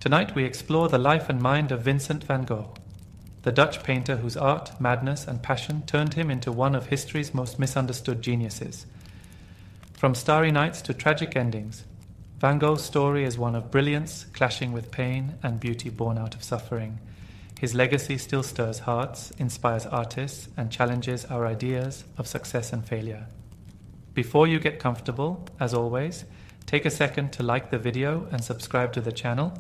Tonight we explore the life and mind of Vincent van Gogh, the Dutch painter whose art, madness, and passion turned him into one of history's most misunderstood geniuses. From starry nights to tragic endings, Van Gogh's story is one of brilliance clashing with pain and beauty born out of suffering. His legacy still stirs hearts, inspires artists, and challenges our ideas of success and failure. Before you get comfortable, as always, take a second to like the video and subscribe to the channel,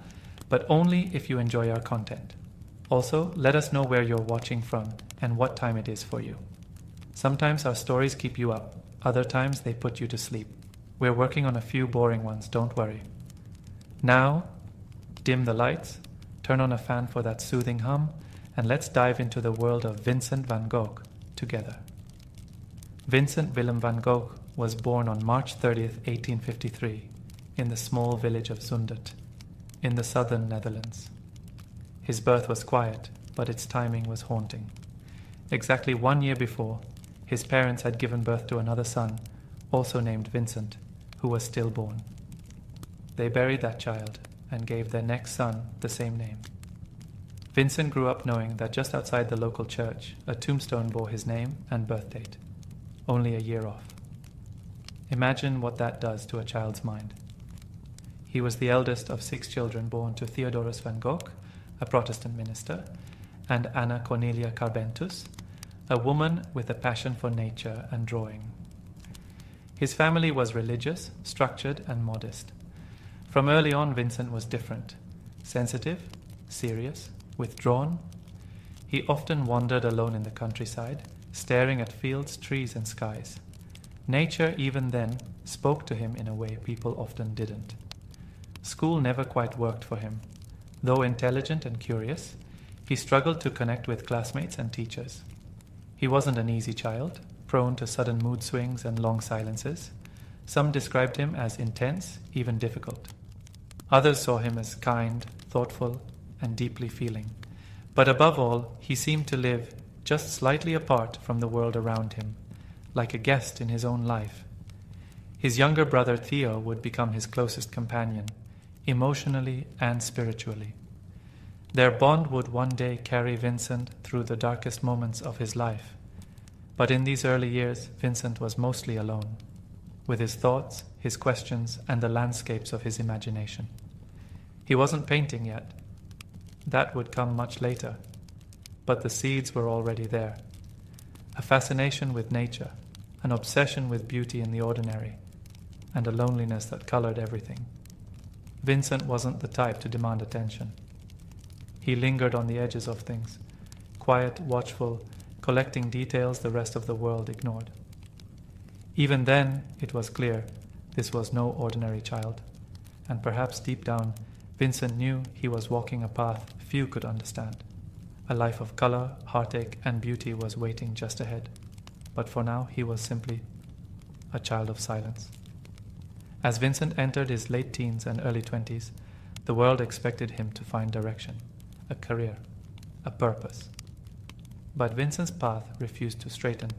but only if you enjoy our content. Also, let us know where you're watching from and what time it is for you. Sometimes our stories keep you up, other times they put you to sleep. We're working on a few boring ones, don't worry. Now, dim the lights, turn on a fan for that soothing hum, and let's dive into the world of Vincent van Gogh together. Vincent Willem van Gogh was born on March 30th, 1853, in the small village of Zundert, in the southern Netherlands. His birth was quiet, but its timing was haunting. Exactly 1 year before, his parents had given birth to another son, also named Vincent, who was stillborn. They buried that child and gave their next son the same name. Vincent grew up knowing that just outside the local church, a tombstone bore his name and birth date, only a year off. Imagine what that does to a child's mind. He was the eldest of 6 children born to Theodorus van Gogh, a Protestant minister, and Anna Cornelia Carbentus, a woman with a passion for nature and drawing. His family was religious, structured, and modest. From early on, Vincent was different, sensitive, serious, withdrawn. He often wandered alone in the countryside, staring at fields, trees, and skies. Nature, even then, spoke to him in a way people often didn't. School never quite worked for him. Though intelligent and curious, he struggled to connect with classmates and teachers. He wasn't an easy child, prone to sudden mood swings and long silences. Some described him as intense, even difficult. Others saw him as kind, thoughtful, and deeply feeling. But above all, he seemed to live just slightly apart from the world around him, like a guest in his own life. His younger brother Theo would become his closest companion, emotionally and spiritually. Their bond would one day carry Vincent through the darkest moments of his life. But in these early years, Vincent was mostly alone, with his thoughts, his questions, and the landscapes of his imagination. He wasn't painting yet. That would come much later. But the seeds were already there. A fascination with nature, an obsession with beauty in the ordinary, and a loneliness that colored everything. Vincent wasn't the type to demand attention. He lingered on the edges of things, quiet, watchful, collecting details the rest of the world ignored. Even then, it was clear this was no ordinary child, and perhaps deep down, Vincent knew he was walking a path few could understand. A life of color, heartache, and beauty was waiting just ahead. But for now, he was simply a child of silence. As Vincent entered his late teens and early 20s, the world expected him to find direction, a career, a purpose. But Vincent's path refused to straighten.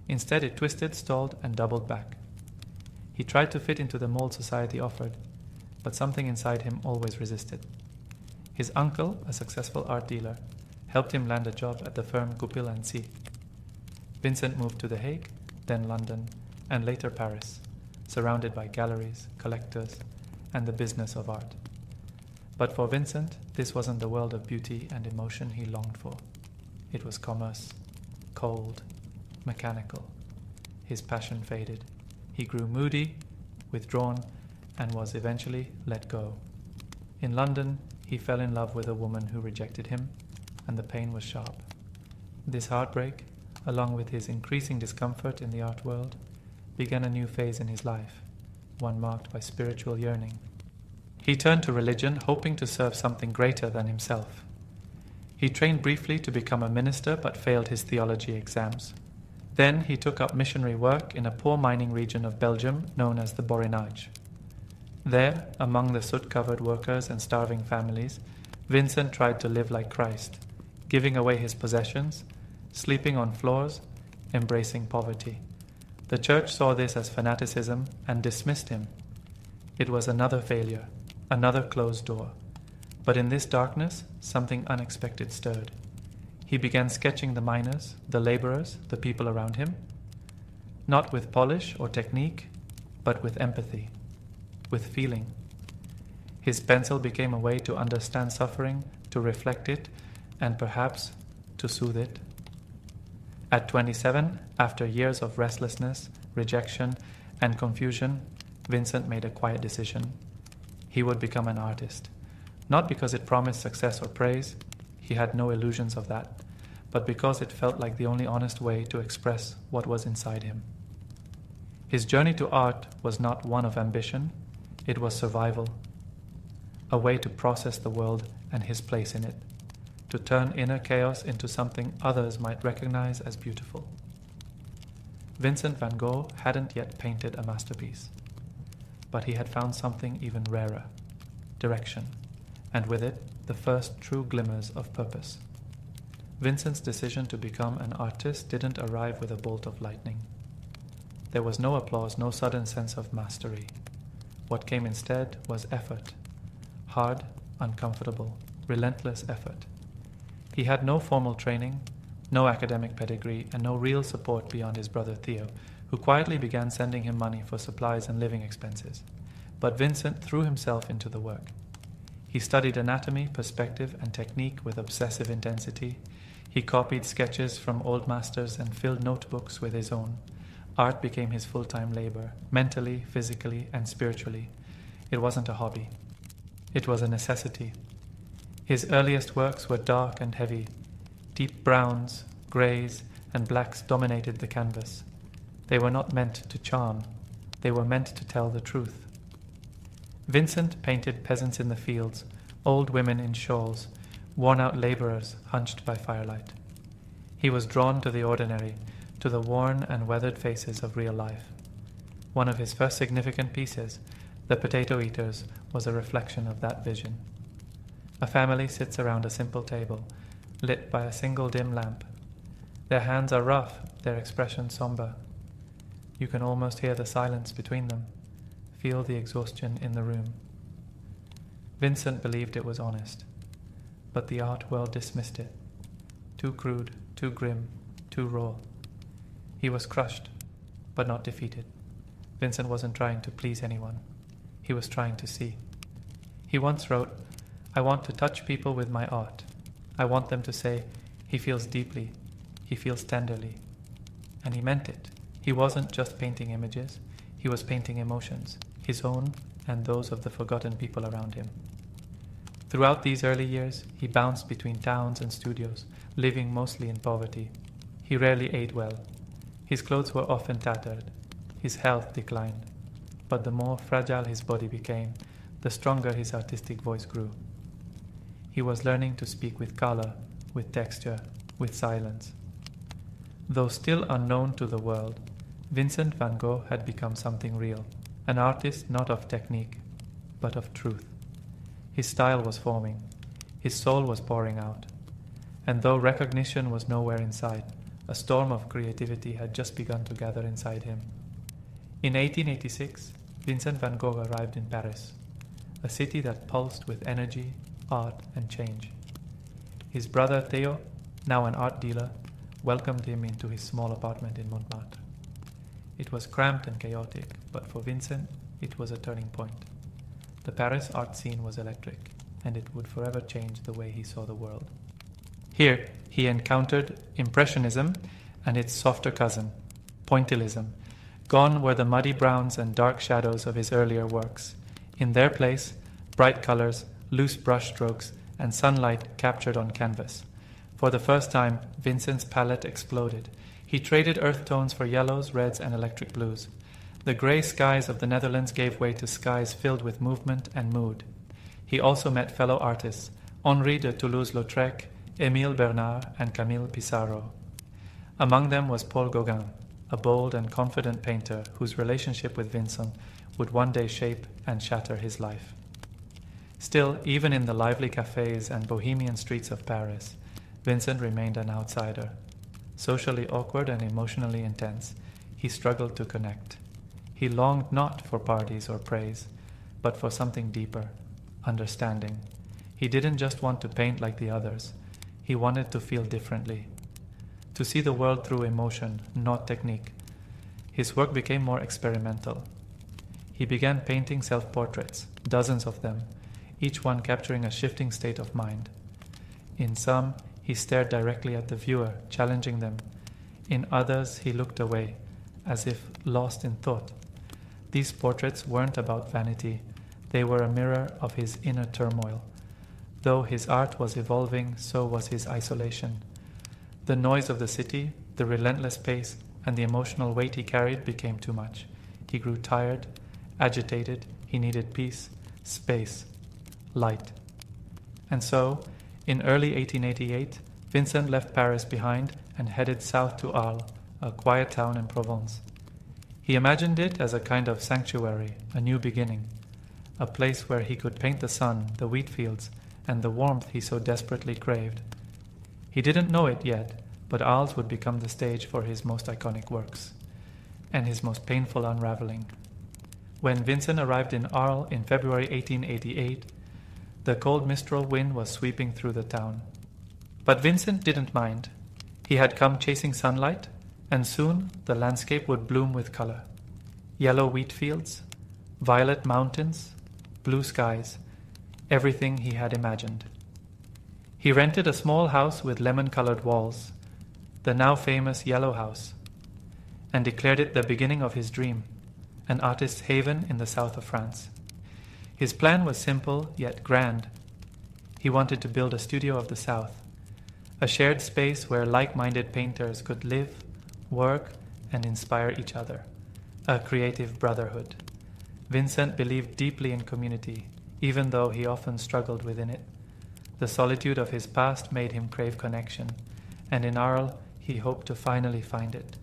Instead, it twisted, stalled, and doubled back. He tried to fit into the mold society offered, but something inside him always resisted. His uncle, a successful art dealer, helped him land a job at the firm Goupil & Cie. Vincent moved to The Hague, then London, and later Paris, surrounded by galleries, collectors, and the business of art. But for Vincent, this wasn't the world of beauty and emotion he longed for. It was commerce, cold, mechanical. His passion faded. He grew moody, withdrawn, and was eventually let go. In London, he fell in love with a woman who rejected him, and the pain was sharp. This heartbreak, along with his increasing discomfort in the art world, began a new phase in his life, one marked by spiritual yearning. He turned to religion, hoping to serve something greater than himself. He trained briefly to become a minister, but failed his theology exams. Then he took up missionary work in a poor mining region of Belgium known as the Borinage. There, among the soot-covered workers and starving families, Vincent tried to live like Christ, giving away his possessions, sleeping on floors, embracing poverty. The church saw this as fanaticism and dismissed him. It was another failure, another closed door. But in this darkness, something unexpected stirred. He began sketching the miners, the laborers, the people around him, not with polish or technique, but with empathy, with feeling. His pencil became a way to understand suffering, to reflect it, and perhaps to soothe it. At 27, after years of restlessness, rejection, and confusion, Vincent made a quiet decision. He would become an artist. Not because it promised success or praise, he had no illusions of that, but because it felt like the only honest way to express what was inside him. His journey to art was not one of ambition, it was survival, a way to process the world and his place in it, to turn inner chaos into something others might recognize as beautiful. Vincent van Gogh hadn't yet painted a masterpiece, but he had found something even rarer, direction, and with it, the first true glimmers of purpose. Vincent's decision to become an artist didn't arrive with a bolt of lightning. There was no applause, no sudden sense of mastery. What came instead was effort. Hard, uncomfortable, relentless effort. He had no formal training, no academic pedigree, and no real support beyond his brother Theo, who quietly began sending him money for supplies and living expenses. But Vincent threw himself into the work. He studied anatomy, perspective, and technique with obsessive intensity. He copied sketches from old masters and filled notebooks with his own. Art became his full-time labor, mentally, physically, and spiritually. It wasn't a hobby. It was a necessity. His earliest works were dark and heavy. Deep browns, greys, and blacks dominated the canvas. They were not meant to charm. They were meant to tell the truth. Vincent painted peasants in the fields, old women in shawls, worn-out laborers hunched by firelight. He was drawn to the ordinary, to the worn and weathered faces of real life. One of his first significant pieces, The Potato Eaters, was a reflection of that vision. A family sits around a simple table, lit by a single dim lamp. Their hands are rough, their expression somber. You can almost hear the silence between them, feel the exhaustion in the room. Vincent believed it was honest, but the art world dismissed it. Too crude, too grim, too raw. He was crushed, but not defeated. Vincent wasn't trying to please anyone. He was trying to see. He once wrote, "I want to touch people with my art. I want them to say, he feels deeply, he feels tenderly." And he meant it. He wasn't just painting images, he was painting emotions, his own and those of the forgotten people around him. Throughout these early years, he bounced between towns and studios, living mostly in poverty. He rarely ate well. His clothes were often tattered. His health declined. But the more fragile his body became, the stronger his artistic voice grew. He was learning to speak with color, with texture, with silence. Though still unknown to the world, Vincent van Gogh had become something real, an artist not of technique, but of truth. His style was forming, his soul was pouring out, and though recognition was nowhere in sight, a storm of creativity had just begun to gather inside him. In 1886, Vincent van Gogh arrived in Paris, a city that pulsed with energy, art, and change. His brother Theo, now an art dealer, welcomed him into his small apartment in Montmartre. It was cramped and chaotic, but for Vincent, it was a turning point. The Paris art scene was electric, and it would forever change the way he saw the world. Here, he encountered Impressionism and its softer cousin, Pointillism. Gone were the muddy browns and dark shadows of his earlier works. In their place, bright colors, loose brush strokes, and sunlight captured on canvas. For the first time, Vincent's palette exploded. He traded earth tones for yellows, reds, and electric blues. The grey skies of the Netherlands gave way to skies filled with movement and mood. He also met fellow artists, Henri de Toulouse-Lautrec, Émile Bernard, and Camille Pissarro. Among them was Paul Gauguin, a bold and confident painter whose relationship with Vincent would one day shape and shatter his life. Still, even in the lively cafes and bohemian streets of Paris, Vincent remained an outsider. Socially awkward and emotionally intense, he struggled to connect. He longed not for parties or praise, but for something deeper, understanding. He didn't just want to paint like the others. He wanted to feel differently, to see the world through emotion, not technique. His work became more experimental. He began painting self-portraits, dozens of them, each one capturing a shifting state of mind. In some, he stared directly at the viewer, challenging them. In others, he looked away, as if lost in thought. These portraits weren't about vanity. They were a mirror of his inner turmoil. Though his art was evolving, so was his isolation. The noise of the city, the relentless pace, and the emotional weight he carried became too much. He grew tired, agitated. He needed peace, space, light. And so, in early 1888, Vincent left Paris behind and headed south to Arles, a quiet town in Provence. He imagined it as a kind of sanctuary, a new beginning, a place where he could paint the sun, the wheat fields, and the warmth he so desperately craved. He didn't know it yet, but Arles would become the stage for his most iconic works, and his most painful unraveling. When Vincent arrived in Arles in February 1888, the cold mistral wind was sweeping through the town. But Vincent didn't mind. He had come chasing sunlight, and soon the landscape would bloom with color. Yellow wheat fields, violet mountains, blue skies, everything he had imagined. He rented a small house with lemon-colored walls, the now famous Yellow House, and declared it the beginning of his dream, an artist's haven in the south of France. His plan was simple yet grand. He wanted to build a studio of the South, a shared space where like-minded painters could live, work, and inspire each other, a creative brotherhood. Vincent believed deeply in community, even though he often struggled within it. The solitude of his past made him crave connection, and in Arles he hoped to finally find it.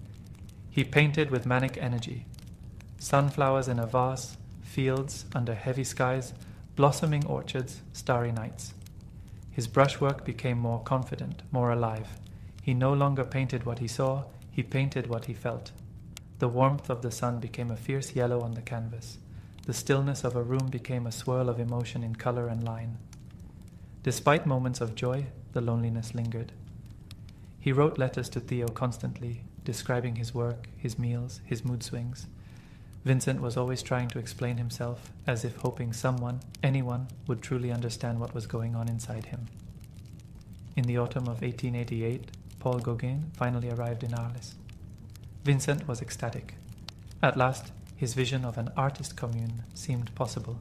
He painted with manic energy, sunflowers in a vase, fields under heavy skies, blossoming orchards, starry nights. His brushwork became more confident, more alive. He no longer painted what he saw, he painted what he felt. The warmth of the sun became a fierce yellow on the canvas. The stillness of a room became a swirl of emotion in color and line. Despite moments of joy, the loneliness lingered. He wrote letters to Theo constantly, describing his work, his meals, his mood swings. Vincent was always trying to explain himself, as if hoping someone, anyone, would truly understand what was going on inside him. In the autumn of 1888, Paul Gauguin finally arrived in Arles. Vincent was ecstatic. At last, his vision of an artist commune seemed possible.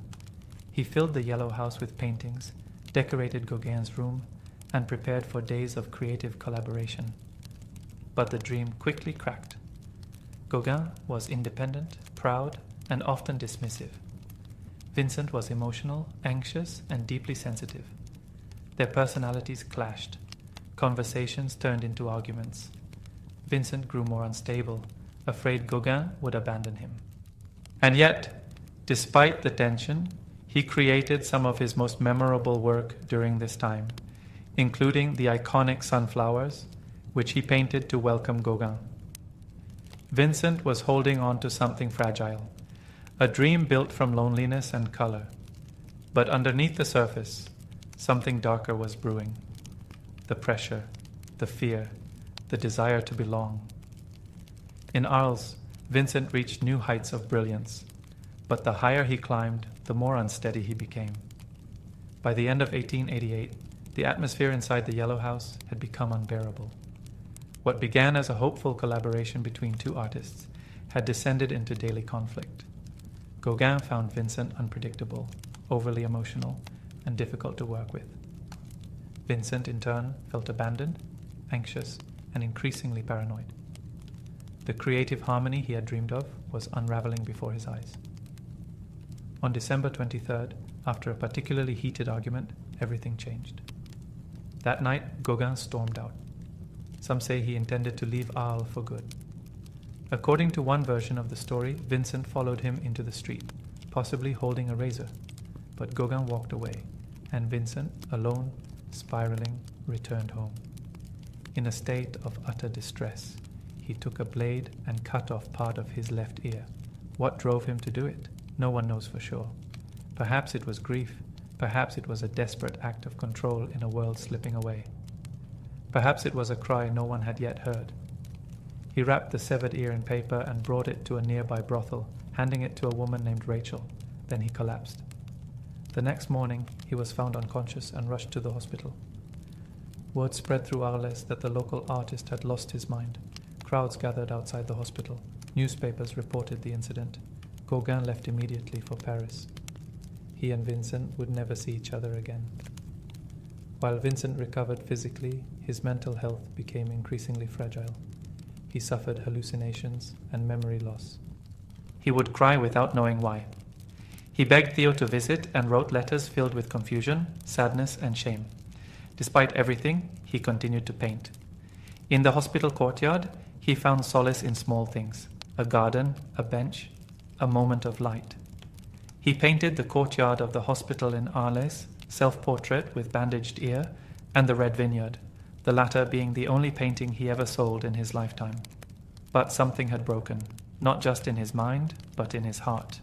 He filled the Yellow House with paintings, decorated Gauguin's room, and prepared for days of creative collaboration. But the dream quickly cracked. Gauguin was independent, proud, and often dismissive. Vincent was emotional, anxious, and deeply sensitive. Their personalities clashed. Conversations turned into arguments. Vincent grew more unstable, afraid Gauguin would abandon him. And yet, despite the tension, he created some of his most memorable work during this time, including the iconic sunflowers, which he painted to welcome Gauguin. Vincent was holding on to something fragile, a dream built from loneliness and color. But underneath the surface, something darker was brewing. The pressure, the fear, the desire to belong. In Arles, Vincent reached new heights of brilliance, but the higher he climbed, the more unsteady he became. By the end of 1888, the atmosphere inside the Yellow House had become unbearable. What began as a hopeful collaboration between two artists had descended into daily conflict. Gauguin found Vincent unpredictable, overly emotional, and difficult to work with. Vincent, in turn, felt abandoned, anxious, and increasingly paranoid. The creative harmony he had dreamed of was unraveling before his eyes. On December 23rd, after a particularly heated argument, everything changed. That night, Gauguin stormed out. Some say he intended to leave Arles for good. According to one version of the story, Vincent followed him into the street, possibly holding a razor. But Gauguin walked away, and Vincent, alone, spiraling, returned home. In a state of utter distress, he took a blade and cut off part of his left ear. What drove him to do it? No one knows for sure. Perhaps it was grief. Perhaps it was a desperate act of control in a world slipping away. Perhaps it was a cry no one had yet heard. He wrapped the severed ear in paper and brought it to a nearby brothel, handing it to a woman named Rachel. Then he collapsed. The next morning, he was found unconscious and rushed to the hospital. Word spread through Arles that the local artist had lost his mind. Crowds gathered outside the hospital. Newspapers reported the incident. Gauguin left immediately for Paris. He and Vincent would never see each other again. While Vincent recovered physically, his mental health became increasingly fragile. He suffered hallucinations and memory loss. He would cry without knowing why. He begged Theo to visit and wrote letters filled with confusion, sadness, and shame. Despite everything, he continued to paint. In the hospital courtyard, he found solace in small things: a garden, a bench, a moment of light. He painted the courtyard of the hospital in Arles, self-portrait with bandaged ear, and the Red Vineyard, the latter being the only painting he ever sold in his lifetime. But something had broken, not just in his mind, but in his heart.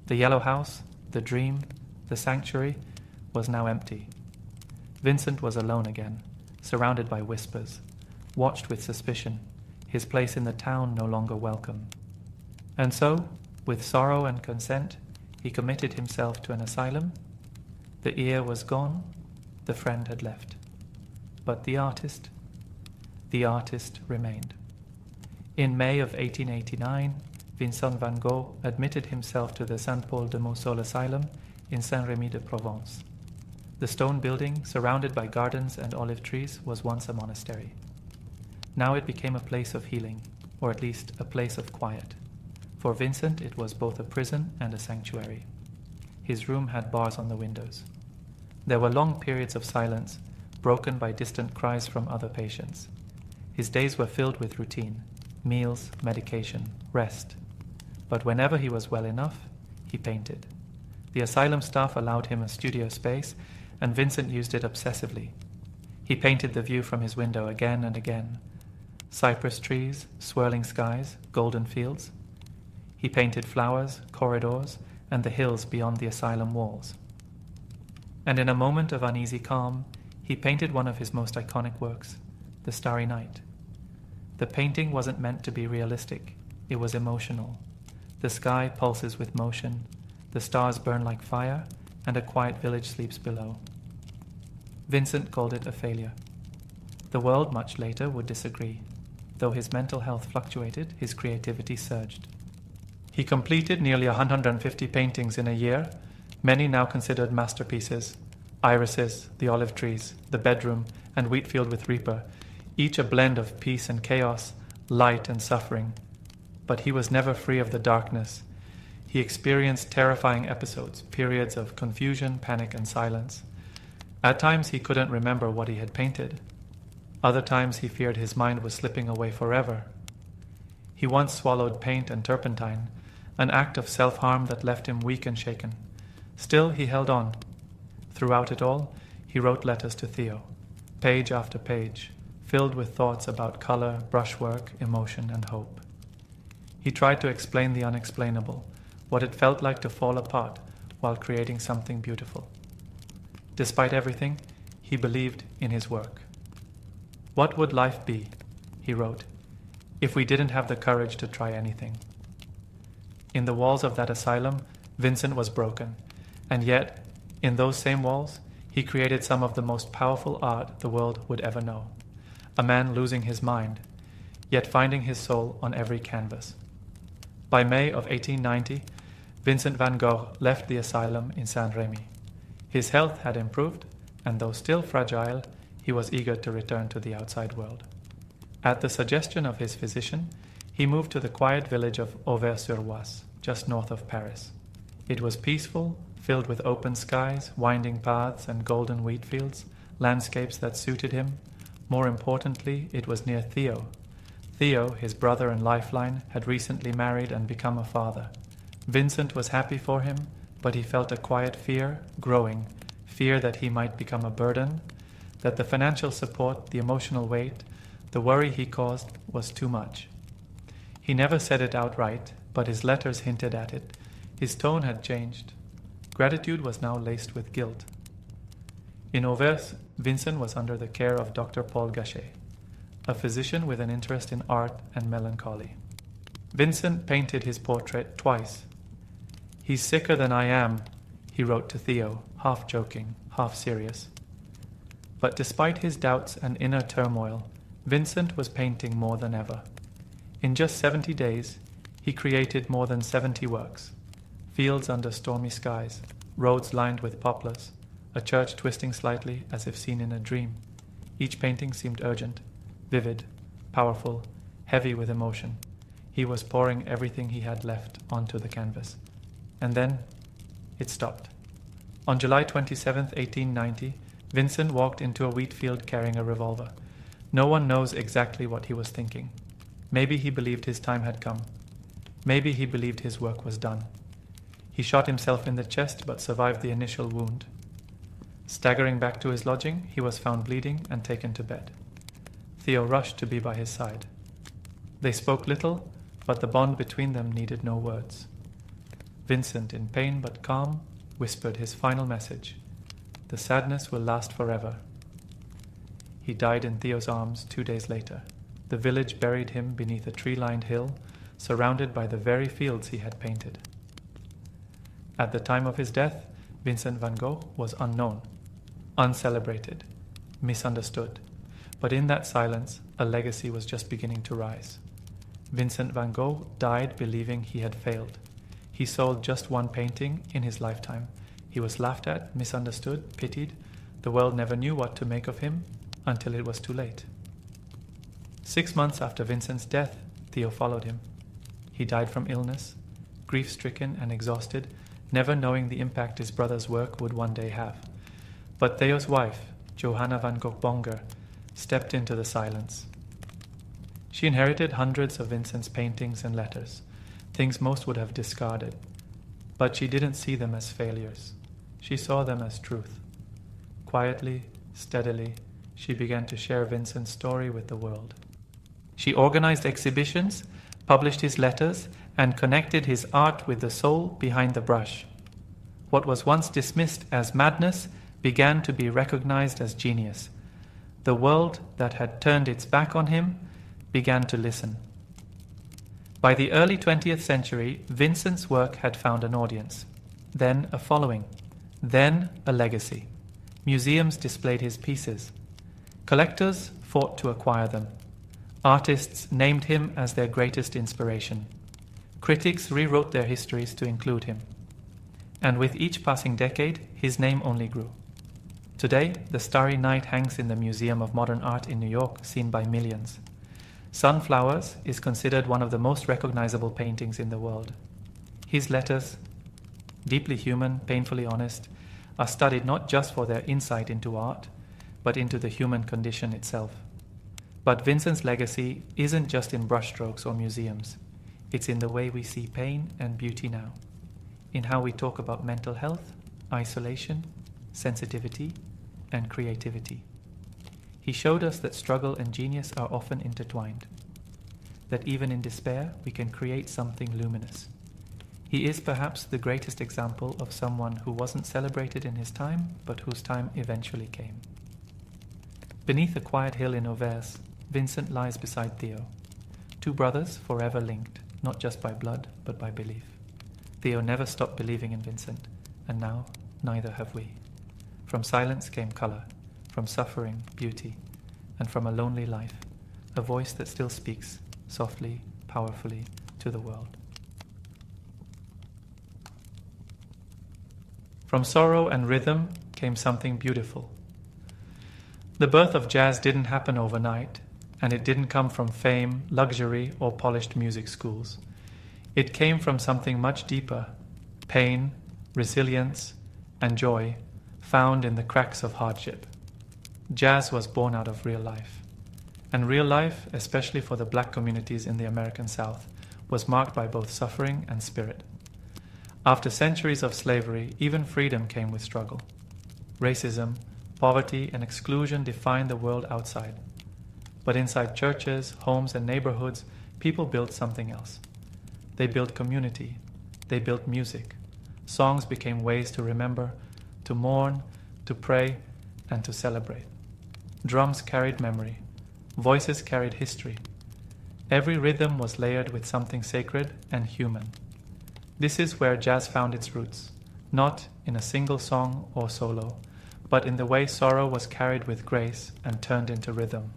The yellow house, the dream, the sanctuary, was now empty. Vincent was alone again, surrounded by whispers, watched with suspicion, his place in the town no longer welcome. And so, with sorrow and consent, he committed himself to an asylum. The ear was gone, the friend had left. But the artist remained. In May of 1889, Vincent van Gogh admitted himself to the Saint-Paul-de-Mausole Asylum in Saint-Rémy-de-Provence. The stone building, surrounded by gardens and olive trees, was once a monastery. Now it became a place of healing, or at least a place of quiet. For Vincent, it was both a prison and a sanctuary. His room had bars on the windows. There were long periods of silence, broken by distant cries from other patients. His days were filled with routine: meals, medication, rest. But whenever he was well enough, he painted. The asylum staff allowed him a studio space, and Vincent used it obsessively. He painted the view from his window again and again: cypress trees, swirling skies, golden fields. He painted flowers, corridors, and the hills beyond the asylum walls. And in a moment of uneasy calm, he painted one of his most iconic works, The Starry Night. The painting wasn't meant to be realistic, it was emotional. The sky pulses with motion, the stars burn like fire, and a quiet village sleeps below. Vincent called it a failure. The world much later would disagree. Though his mental health fluctuated, his creativity surged. He completed nearly 150 paintings in a year, many now considered masterpieces: irises, the olive trees, the bedroom, and Wheatfield with Reaper, each a blend of peace and chaos, light and suffering. But he was never free of the darkness. He experienced terrifying episodes, periods of confusion, panic, and silence. At times he couldn't remember what he had painted. Other times he feared his mind was slipping away forever. He once swallowed paint and turpentine, an act of self-harm that left him weak and shaken. Still, he held on. Throughout it all, he wrote letters to Theo, page after page, filled with thoughts about color, brushwork, emotion, and hope. He tried to explain the unexplainable, what it felt like to fall apart while creating something beautiful. Despite everything, he believed in his work. "What would life be," he wrote, "if we didn't have the courage to try anything?" In the walls of that asylum, Vincent was broken, and yet, in those same walls, he created some of the most powerful art the world would ever know. A man losing his mind, yet finding his soul on every canvas. By May of 1890, Vincent van Gogh left the asylum in Saint-Rémy. His health had improved, and though still fragile, he was eager to return to the outside world. At the suggestion of his physician, he moved to the quiet village of Auvers-sur-Oise, just north of Paris. It was peaceful, filled with open skies, winding paths, and golden wheat fields, landscapes that suited him. More importantly, it was near Theo. Theo, his brother and lifeline, had recently married and become a father. Vincent was happy for him, but he felt a quiet fear growing, fear that he might become a burden, that the financial support, the emotional weight, the worry he caused was too much. He never said it outright, but his letters hinted at it. His tone had changed. Gratitude was now laced with guilt. In Auvers, Vincent was under the care of Dr. Paul Gachet, a physician with an interest in art and melancholy. Vincent painted his portrait twice. "He's sicker than I am," he wrote to Theo, half joking, half serious. But despite his doubts and inner turmoil, Vincent was painting more than ever. In just 70 days, he created more than 70 works. Fields under stormy skies, roads lined with poplars, a church twisting slightly as if seen in a dream. Each painting seemed urgent, vivid, powerful, heavy with emotion. He was pouring everything he had left onto the canvas. And then it stopped. On July 27, 1890, Vincent walked into a wheat field carrying a revolver. No one knows exactly what he was thinking. Maybe he believed his time had come. Maybe he believed his work was done. He shot himself in the chest but survived the initial wound. Staggering back to his lodging, he was found bleeding and taken to bed. Theo rushed to be by his side. They spoke little, but the bond between them needed no words. Vincent, in pain but calm, whispered his final message: "The sadness will last forever." He died in Theo's arms 2 days later. The village buried him beneath a tree-lined hill, surrounded by the very fields he had painted. At the time of his death, Vincent van Gogh was unknown, uncelebrated, misunderstood. But in that silence, a legacy was just beginning to rise. Vincent van Gogh died believing he had failed. He sold just one painting in his lifetime. He was laughed at, misunderstood, pitied. The world never knew what to make of him until it was too late. 6 months after Vincent's death, Theo followed him. He died from illness, grief-stricken and exhausted, never knowing the impact his brother's work would one day have. But Theo's wife, Johanna van Gogh Bonger, stepped into the silence. She inherited hundreds of Vincent's paintings and letters, things most would have discarded. But she didn't see them as failures. She saw them as truth. Quietly, steadily, she began to share Vincent's story with the world. She organized exhibitions, published his letters, and connected his art with the soul behind the brush. What was once dismissed as madness began to be recognized as genius. The world that had turned its back on him began to listen. By the early 20th century, Vincent's work had found an audience, then a following, then a legacy. Museums displayed his pieces. Collectors fought to acquire them. Artists named him as their greatest inspiration. Critics rewrote their histories to include him. And with each passing decade, his name only grew. Today, the Starry Night hangs in the Museum of Modern Art in New York, seen by millions. Sunflowers is considered one of the most recognizable paintings in the world. His letters, deeply human, painfully honest, are studied not just for their insight into art, but into the human condition itself. But Vincent's legacy isn't just in brushstrokes or museums. It's in the way we see pain and beauty now, in how we talk about mental health, isolation, sensitivity, and creativity. He showed us that struggle and genius are often intertwined, that even in despair we can create something luminous. He is perhaps the greatest example of someone who wasn't celebrated in his time, but whose time eventually came. Beneath a quiet hill in Auvers, Vincent lies beside Theo, two brothers forever linked, not just by blood, but by belief. Theo never stopped believing in Vincent, and now neither have we. From silence came color, from suffering, beauty, and from a lonely life, a voice that still speaks, softly, powerfully, to the world. From sorrow and rhythm came something beautiful. The birth of jazz didn't happen overnight, and it didn't come from fame, luxury, or polished music schools. It came from something much deeper, pain, resilience, and joy, found in the cracks of hardship. Jazz was born out of real life. And real life, especially for the black communities in the American South, was marked by both suffering and spirit. After centuries of slavery, even freedom came with struggle. Racism, poverty, and exclusion defined the world outside. But inside churches, homes, and neighborhoods, people built something else. They built community. They built music. Songs became ways to remember, to mourn, to pray, and to celebrate. Drums carried memory. Voices carried history. Every rhythm was layered with something sacred and human. This is where jazz found its roots, not in a single song or solo, but in the way sorrow was carried with grace and turned into rhythm.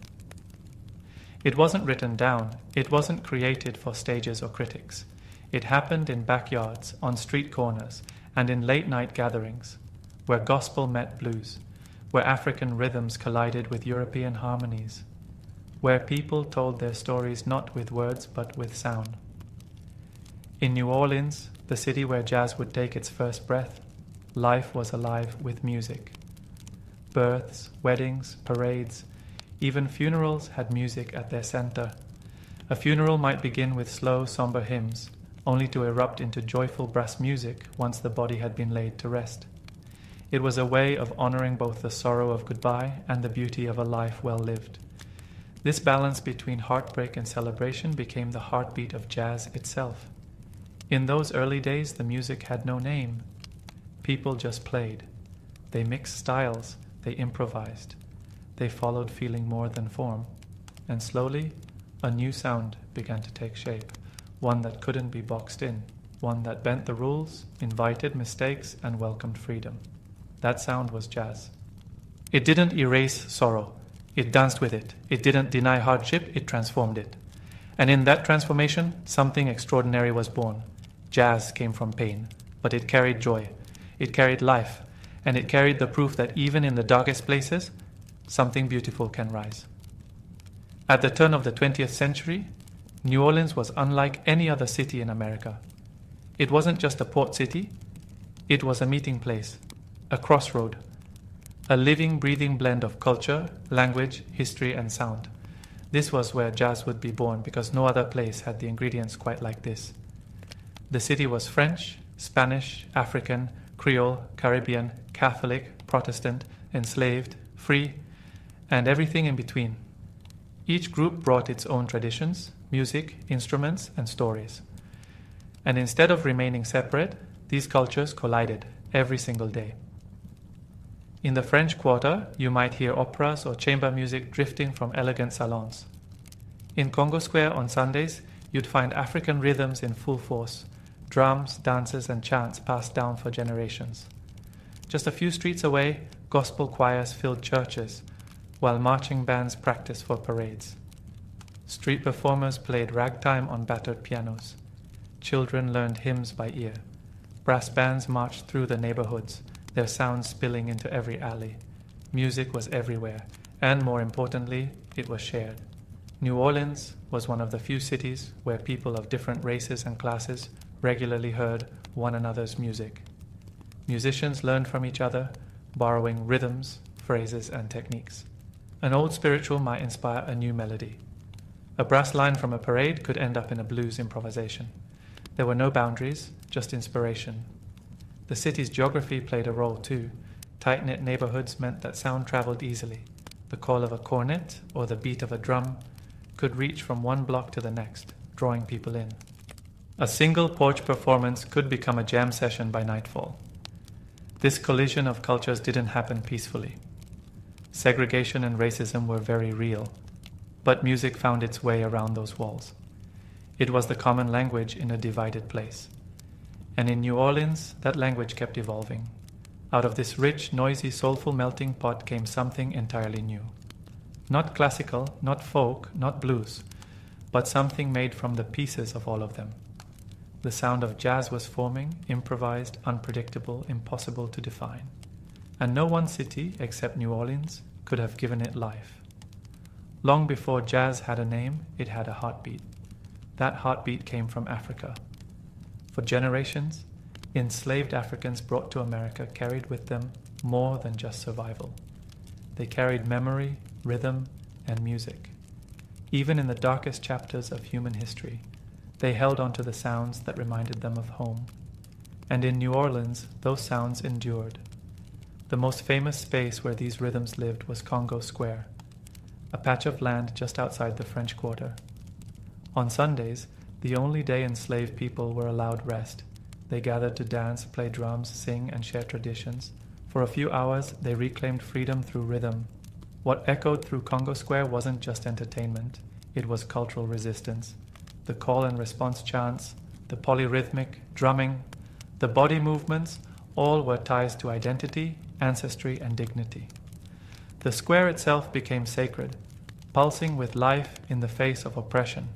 It wasn't written down, it wasn't created for stages or critics. It happened in backyards, on street corners, and in late-night gatherings, where gospel met blues, where African rhythms collided with European harmonies, where people told their stories not with words but with sound. In New Orleans, the city where jazz would take its first breath, life was alive with music. Births, weddings, parades, even funerals had music at their center. A funeral might begin with slow, somber hymns, only to erupt into joyful brass music once the body had been laid to rest. It was a way of honoring both the sorrow of goodbye and the beauty of a life well lived. This balance between heartbreak and celebration became the heartbeat of jazz itself. In those early days, the music had no name. People just played. They mixed styles, they improvised. They followed feeling more than form. And slowly, a new sound began to take shape, one that couldn't be boxed in, one that bent the rules, invited mistakes, and welcomed freedom. That sound was jazz. It didn't erase sorrow. It danced with it. It didn't deny hardship. It transformed it. And in that transformation, something extraordinary was born. Jazz came from pain, but it carried joy. It carried life, and it carried the proof that even in the darkest places, something beautiful can rise. At the turn of the 20th century, New Orleans was unlike any other city in America. It wasn't just a port city. It was a meeting place, a crossroad, a living, breathing blend of culture, language, history, and sound. This was where jazz would be born because no other place had the ingredients quite like this. The city was French, Spanish, African, Creole, Caribbean, Catholic, Protestant, enslaved, free, and everything in between. Each group brought its own traditions, music, instruments, and stories. And instead of remaining separate, these cultures collided every single day. In the French Quarter, you might hear operas or chamber music drifting from elegant salons. In Congo Square on Sundays, you'd find African rhythms in full force, drums, dances, and chants passed down for generations. Just a few streets away, gospel choirs filled churches, while marching bands practiced for parades. Street performers played ragtime on battered pianos. Children learned hymns by ear. Brass bands marched through the neighborhoods, their sounds spilling into every alley. Music was everywhere, and more importantly, it was shared. New Orleans was one of the few cities where people of different races and classes regularly heard one another's music. Musicians learned from each other, borrowing rhythms, phrases, and techniques. An old spiritual might inspire a new melody. A brass line from a parade could end up in a blues improvisation. There were no boundaries, just inspiration. The city's geography played a role too. Tight-knit neighborhoods meant that sound traveled easily. The call of a cornet or the beat of a drum could reach from one block to the next, drawing people in. A single porch performance could become a jam session by nightfall. This collision of cultures didn't happen peacefully. Segregation and racism were very real, but music found its way around those walls. It was the common language in a divided place. And in New Orleans, that language kept evolving. Out of this rich, noisy, soulful melting pot came something entirely new. Not classical, not folk, not blues, but something made from the pieces of all of them. The sound of jazz was forming, improvised, unpredictable, impossible to define. And no one city, except New Orleans, could have given it life. Long before jazz had a name, it had a heartbeat. That heartbeat came from Africa. For generations, enslaved Africans brought to America carried with them more than just survival. They carried memory, rhythm, and music. Even in the darkest chapters of human history, they held on to the sounds that reminded them of home. And in New Orleans, those sounds endured. The most famous space where these rhythms lived was Congo Square, a patch of land just outside the French Quarter. On Sundays, the only day enslaved people were allowed rest, They gathered to dance, play drums, sing, and share traditions. For a few hours, they reclaimed freedom through rhythm. What echoed through Congo Square wasn't just entertainment, it was cultural resistance. The call and response chants, the polyrhythmic drumming, the body movements, all were ties to identity, ancestry, and dignity. The square itself became sacred, pulsing with life in the face of oppression.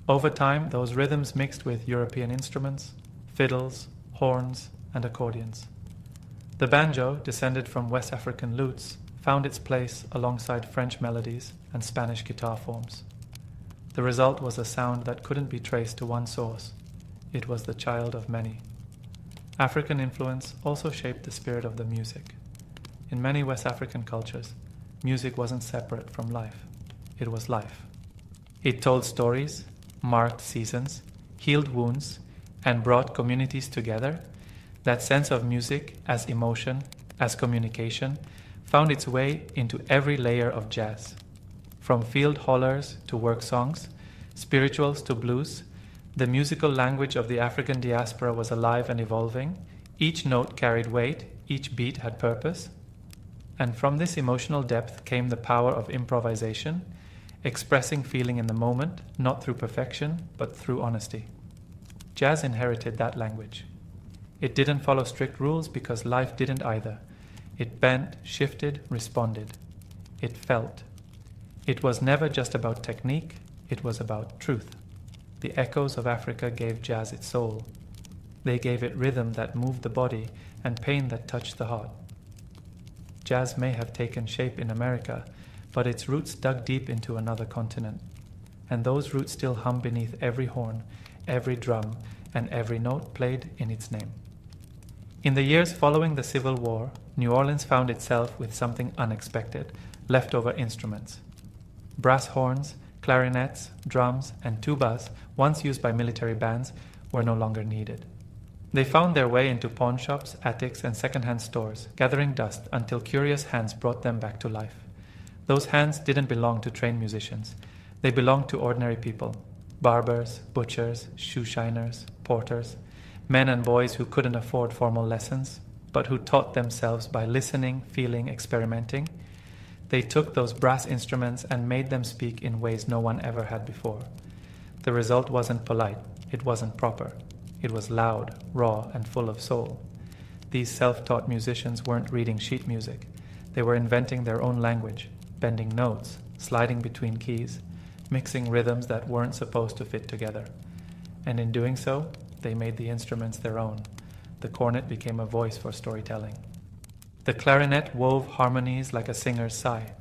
Over time, those rhythms mixed with European instruments, fiddles, horns, and accordions. The banjo, descended from West African lutes, found its place alongside French melodies and Spanish guitar forms. The result was a sound that couldn't be traced to one source. It was the child of many. African influence also shaped the spirit of the music. In many West African cultures, music wasn't separate from life. It was life. It told stories, marked seasons, healed wounds, and brought communities together. That sense of music as emotion, as communication, found its way into every layer of jazz. From field hollers to work songs, spirituals to blues, the musical language of the African diaspora was alive and evolving. Each note carried weight, each beat had purpose. And from this emotional depth came the power of improvisation, expressing feeling in the moment, not through perfection, but through honesty. Jazz inherited that language. It didn't follow strict rules because life didn't either. It bent, shifted, responded. It felt. It was never just about technique, it was about truth. The echoes of Africa gave jazz its soul. They gave it rhythm that moved the body and pain that touched the heart. Jazz may have taken shape in America, but its roots dug deep into another continent. And those roots still hum beneath every horn, every drum, and every note played in its name. In the years following the Civil War, New Orleans found itself with something unexpected, leftover instruments. Brass horns, clarinets, drums, and tubas, once used by military bands, were no longer needed. They found their way into pawn shops, attics, and second-hand stores, gathering dust until curious hands brought them back to life. Those hands didn't belong to trained musicians. They belonged to ordinary people. Barbers, butchers, shoe shiners, porters, men and boys who couldn't afford formal lessons, but who taught themselves by listening, feeling, experimenting. They took those brass instruments and made them speak in ways no one ever had before. The result wasn't polite, it wasn't proper. It was loud, raw, and full of soul. These self-taught musicians weren't reading sheet music. They were inventing their own language, bending notes, sliding between keys, mixing rhythms that weren't supposed to fit together. And in doing so, they made the instruments their own. The cornet became a voice for storytelling. The clarinet wove harmonies like a singer's sigh.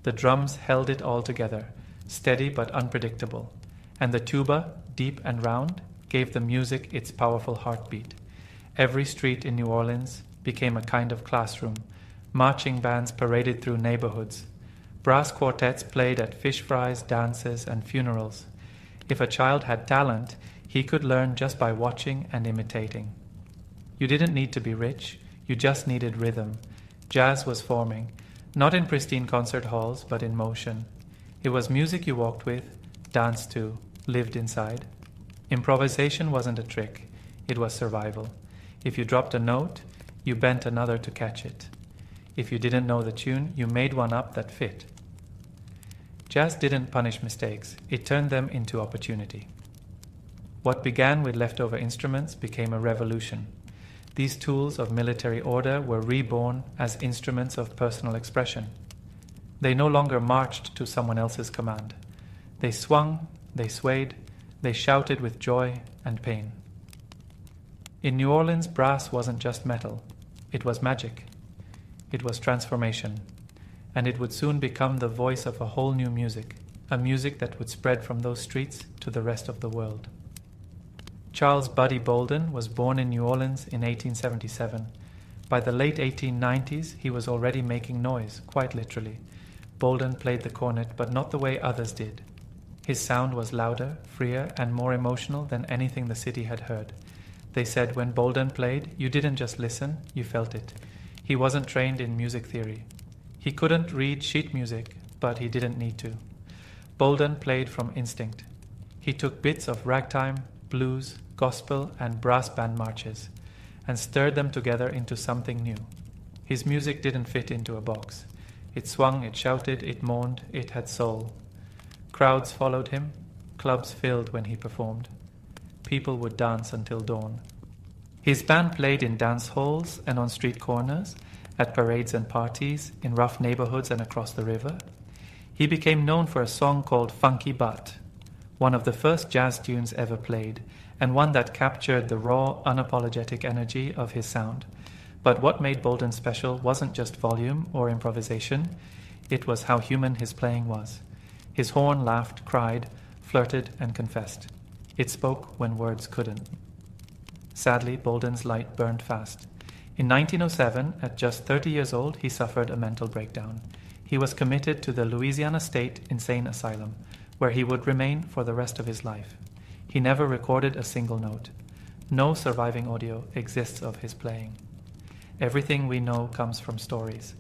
The drums held it all together, steady but unpredictable. And the tuba, deep and round, gave the music its powerful heartbeat. Every street in New Orleans became a kind of classroom. Marching bands paraded through neighborhoods. Brass quartets played at fish fries, dances, and funerals. If a child had talent, he could learn just by watching and imitating. You didn't need to be rich, you just needed rhythm. Jazz was forming, not in pristine concert halls, but in motion. It was music you walked with, danced to, lived inside. Improvisation wasn't a trick, it was survival. If you dropped a note, you bent another to catch it. If you didn't know the tune, you made one up that fit. Jazz didn't punish mistakes, it turned them into opportunity. What began with leftover instruments became a revolution. These tools of military order were reborn as instruments of personal expression. They no longer marched to someone else's command. They swung, they swayed, they shouted with joy and pain. In New Orleans, brass wasn't just metal. It was magic. It was transformation. And it would soon become the voice of a whole new music, a music that would spread from those streets to the rest of the world. Charles Buddy Bolden was born in New Orleans in 1877. By the late 1890s, he was already making noise, quite literally. Bolden played the cornet, but not the way others did. His sound was louder, freer, and more emotional than anything the city had heard. They said when Bolden played, you didn't just listen, you felt it. He wasn't trained in music theory. He couldn't read sheet music, but he didn't need to. Bolden played from instinct. He took bits of ragtime, blues, gospel, and brass band marches, and stirred them together into something new. His music didn't fit into a box. It swung, it shouted, it mourned, it had soul. Crowds followed him, clubs filled when he performed. People would dance until dawn. His band played in dance halls and on street corners, at parades and parties, in rough neighborhoods and across the river. He became known for a song called Funky Butt, one of the first jazz tunes ever played, and one that captured the raw, unapologetic energy of his sound. But what made Bolden special wasn't just volume or improvisation, it was how human his playing was. His horn laughed, cried, flirted, and confessed. It spoke when words couldn't. Sadly, Bolden's light burned fast. In 1907, at just 30 years old, he suffered a mental breakdown. He was committed to the Louisiana State Insane Asylum, where he would remain for the rest of his life. He never recorded a single note. No surviving audio exists of his playing. Everything we know comes from stories,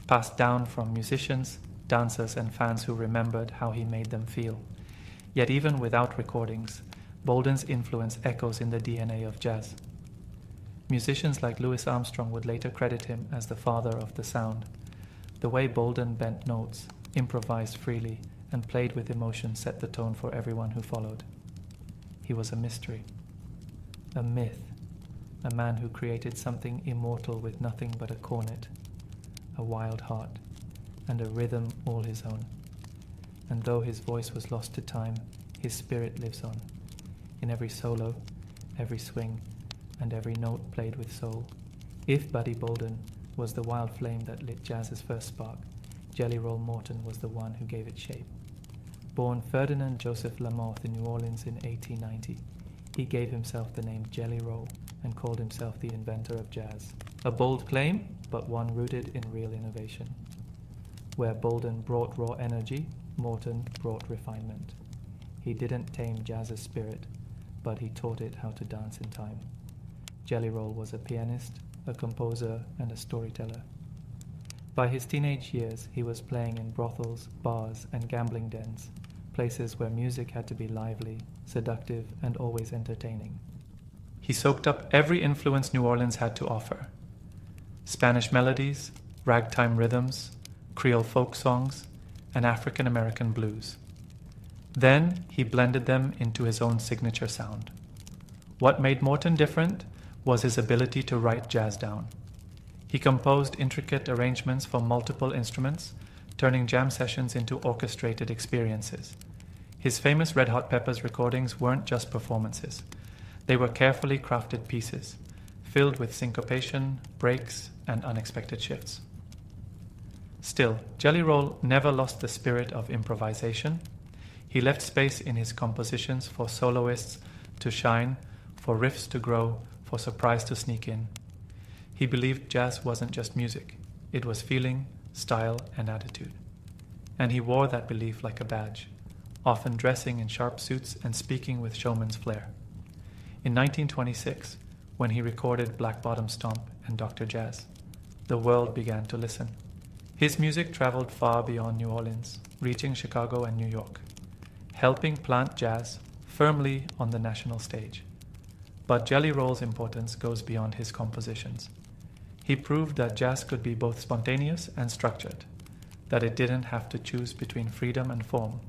passed down from musicians, dancers, and fans who remembered how he made them feel. Yet even without recordings, Bolden's influence echoes in the DNA of jazz. Musicians like Louis Armstrong would later credit him as the father of the sound. The way Bolden bent notes, improvised freely, and played with emotion set the tone for everyone who followed. He was a mystery, a myth, a man who created something immortal with nothing but a cornet, a wild heart, and a rhythm all his own. And though his voice was lost to time, his spirit lives on, in every solo, every swing, and every note played with soul. If Buddy Bolden was the wild flame that lit jazz's first spark, Jelly Roll Morton was the one who gave it shape. Born Ferdinand Joseph Lamothe in New Orleans in 1890, he gave himself the name Jelly Roll and called himself the inventor of jazz. A bold claim, but one rooted in real innovation. Where Bolden brought raw energy, Morton brought refinement. He didn't tame jazz's spirit, but he taught it how to dance in time. Jelly Roll was a pianist, a composer, and a storyteller. By his teenage years, he was playing in brothels, bars, and gambling dens, places where music had to be lively, seductive, and always entertaining. He soaked up every influence New Orleans had to offer: Spanish melodies, ragtime rhythms, Creole folk songs, and African American blues. Then he blended them into his own signature sound. What made Morton different was his ability to write jazz down. He composed intricate arrangements for multiple instruments, turning jam sessions into orchestrated experiences. His famous Red Hot Peppers recordings weren't just performances. They were carefully crafted pieces, filled with syncopation, breaks, and unexpected shifts. Still, Jelly Roll never lost the spirit of improvisation. He left space in his compositions for soloists to shine, for riffs to grow, for surprise to sneak in. He believed jazz wasn't just music, it was feeling, style, and attitude. And he wore that belief like a badge, often dressing in sharp suits and speaking with showman's flair. In 1926, when he recorded Black Bottom Stomp and Dr. Jazz, the world began to listen. His music traveled far beyond New Orleans, reaching Chicago and New York, helping plant jazz firmly on the national stage. But Jelly Roll's importance goes beyond his compositions. He proved that jazz could be both spontaneous and structured, that it didn't have to choose between freedom and form.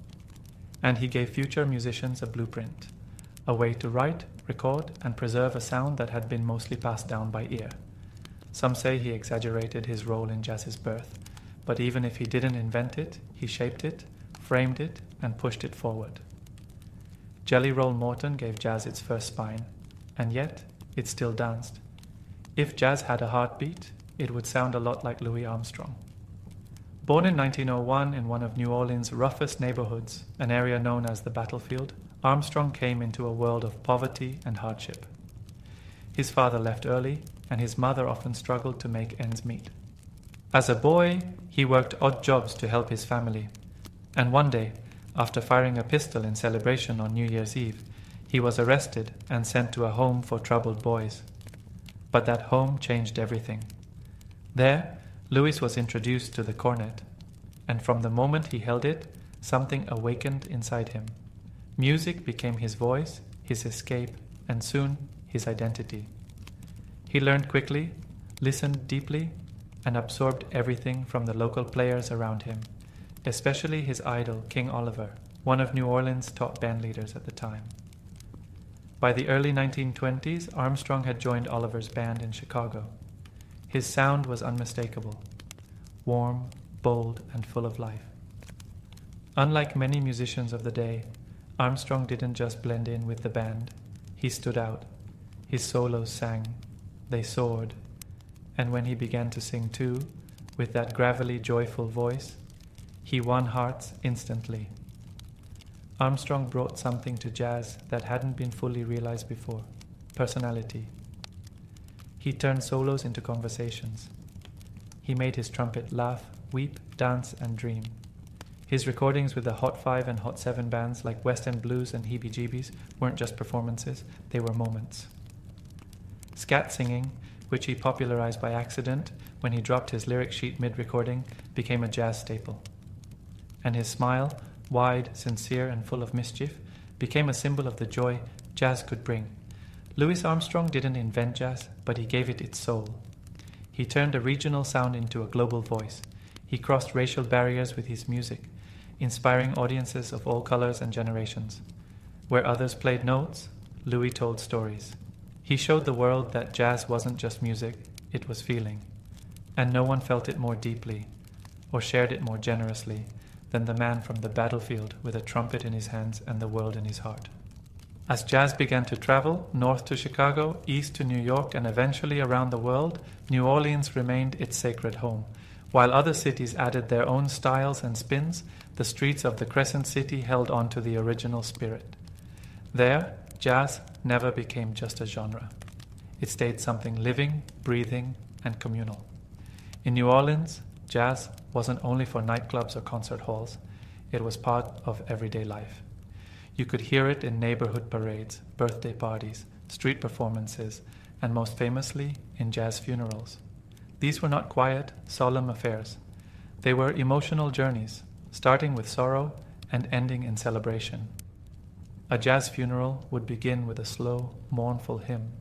And he gave future musicians a blueprint, a way to write, record, and preserve a sound that had been mostly passed down by ear. Some say he exaggerated his role in jazz's birth, but even if he didn't invent it, he shaped it, framed it, and pushed it forward. Jelly Roll Morton gave jazz its first spine, and yet it still danced. If jazz had a heartbeat, it would sound a lot like Louis Armstrong. Born in 1901 in one of New Orleans' roughest neighborhoods, an area known as the Battlefield, Armstrong came into a world of poverty and hardship. His father left early, and his mother often struggled to make ends meet. As a boy, he worked odd jobs to help his family, and one day, after firing a pistol in celebration on New Year's Eve, he was arrested and sent to a home for troubled boys. But that home changed everything. There, Louis was introduced to the cornet, and from the moment he held it, something awakened inside him. Music became his voice, his escape, and soon his identity. He learned quickly, listened deeply, and absorbed everything from the local players around him, especially his idol, King Oliver, one of New Orleans' top band leaders at the time. By the early 1920s, Armstrong had joined Oliver's band in Chicago. His sound was unmistakable, warm, bold, and full of life. Unlike many musicians of the day, Armstrong didn't just blend in with the band. He stood out. His solos sang. They soared. And when he began to sing too, with that gravelly, joyful voice, he won hearts instantly. Armstrong brought something to jazz that hadn't been fully realized before: personality. He turned solos into conversations. He made his trumpet laugh, weep, dance, and dream. His recordings with the Hot 5 and Hot 7 bands like West End Blues and Heebie Jeebies weren't just performances, they were moments. Scat singing, which he popularized by accident when he dropped his lyric sheet mid-recording, became a jazz staple. And his smile, wide, sincere, and full of mischief, became a symbol of the joy jazz could bring. Louis Armstrong didn't invent jazz, but he gave it its soul. He turned a regional sound into a global voice. He crossed racial barriers with his music, inspiring audiences of all colors and generations. Where others played notes, Louis told stories. He showed the world that jazz wasn't just music, it was feeling. And no one felt it more deeply, or shared it more generously, than the man from the battlefield with a trumpet in his hands and the world in his heart. As jazz began to travel, north to Chicago, east to New York, and eventually around the world, New Orleans remained its sacred home. While other cities added their own styles and spins, the streets of the Crescent City held on to the original spirit. There, jazz never became just a genre. It stayed something living, breathing, and communal. In New Orleans, jazz wasn't only for nightclubs or concert halls, it was part of everyday life. You could hear it in neighborhood parades, birthday parties, street performances, and most famously, in jazz funerals. These were not quiet, solemn affairs. They were emotional journeys, starting with sorrow and ending in celebration. A jazz funeral would begin with a slow, mournful hymn.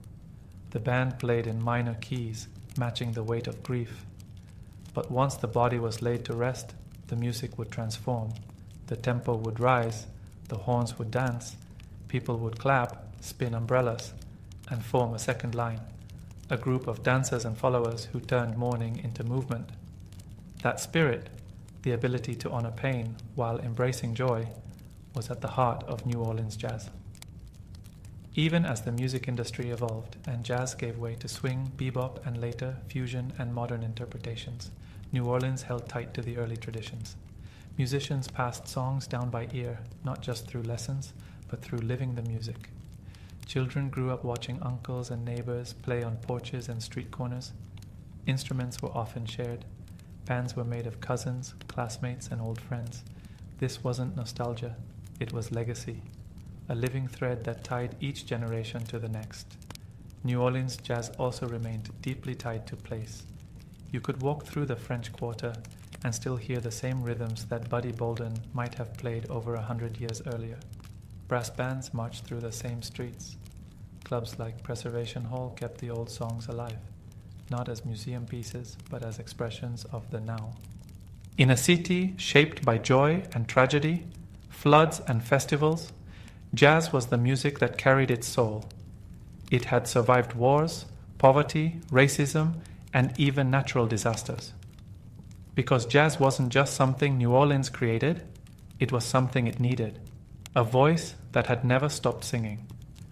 The band played in minor keys, matching the weight of grief. But once the body was laid to rest, the music would transform. The tempo would rise, the horns would dance, people would clap, spin umbrellas, and form a second line, a group of dancers and followers who turned mourning into movement. That spirit, the ability to honor pain while embracing joy, was at the heart of New Orleans jazz. Even as the music industry evolved and jazz gave way to swing, bebop, and later fusion and modern interpretations, New Orleans held tight to the early traditions. Musicians passed songs down by ear, not just through lessons, but through living the music. Children grew up watching uncles and neighbors play on porches and street corners. Instruments were often shared. Bands were made of cousins, classmates, and old friends. This wasn't nostalgia, it was legacy, a living thread that tied each generation to the next. New Orleans jazz also remained deeply tied to place. You could walk through the French Quarter and still hear the same rhythms that Buddy Bolden might have played over 100 years earlier. Brass bands marched through the same streets. Clubs like Preservation Hall kept the old songs alive, not as museum pieces, but as expressions of the now. In a city shaped by joy and tragedy, floods and festivals, jazz was the music that carried its soul. It had survived wars, poverty, racism, and even natural disasters. Because jazz wasn't just something New Orleans created, it was something it needed. A voice that had never stopped singing.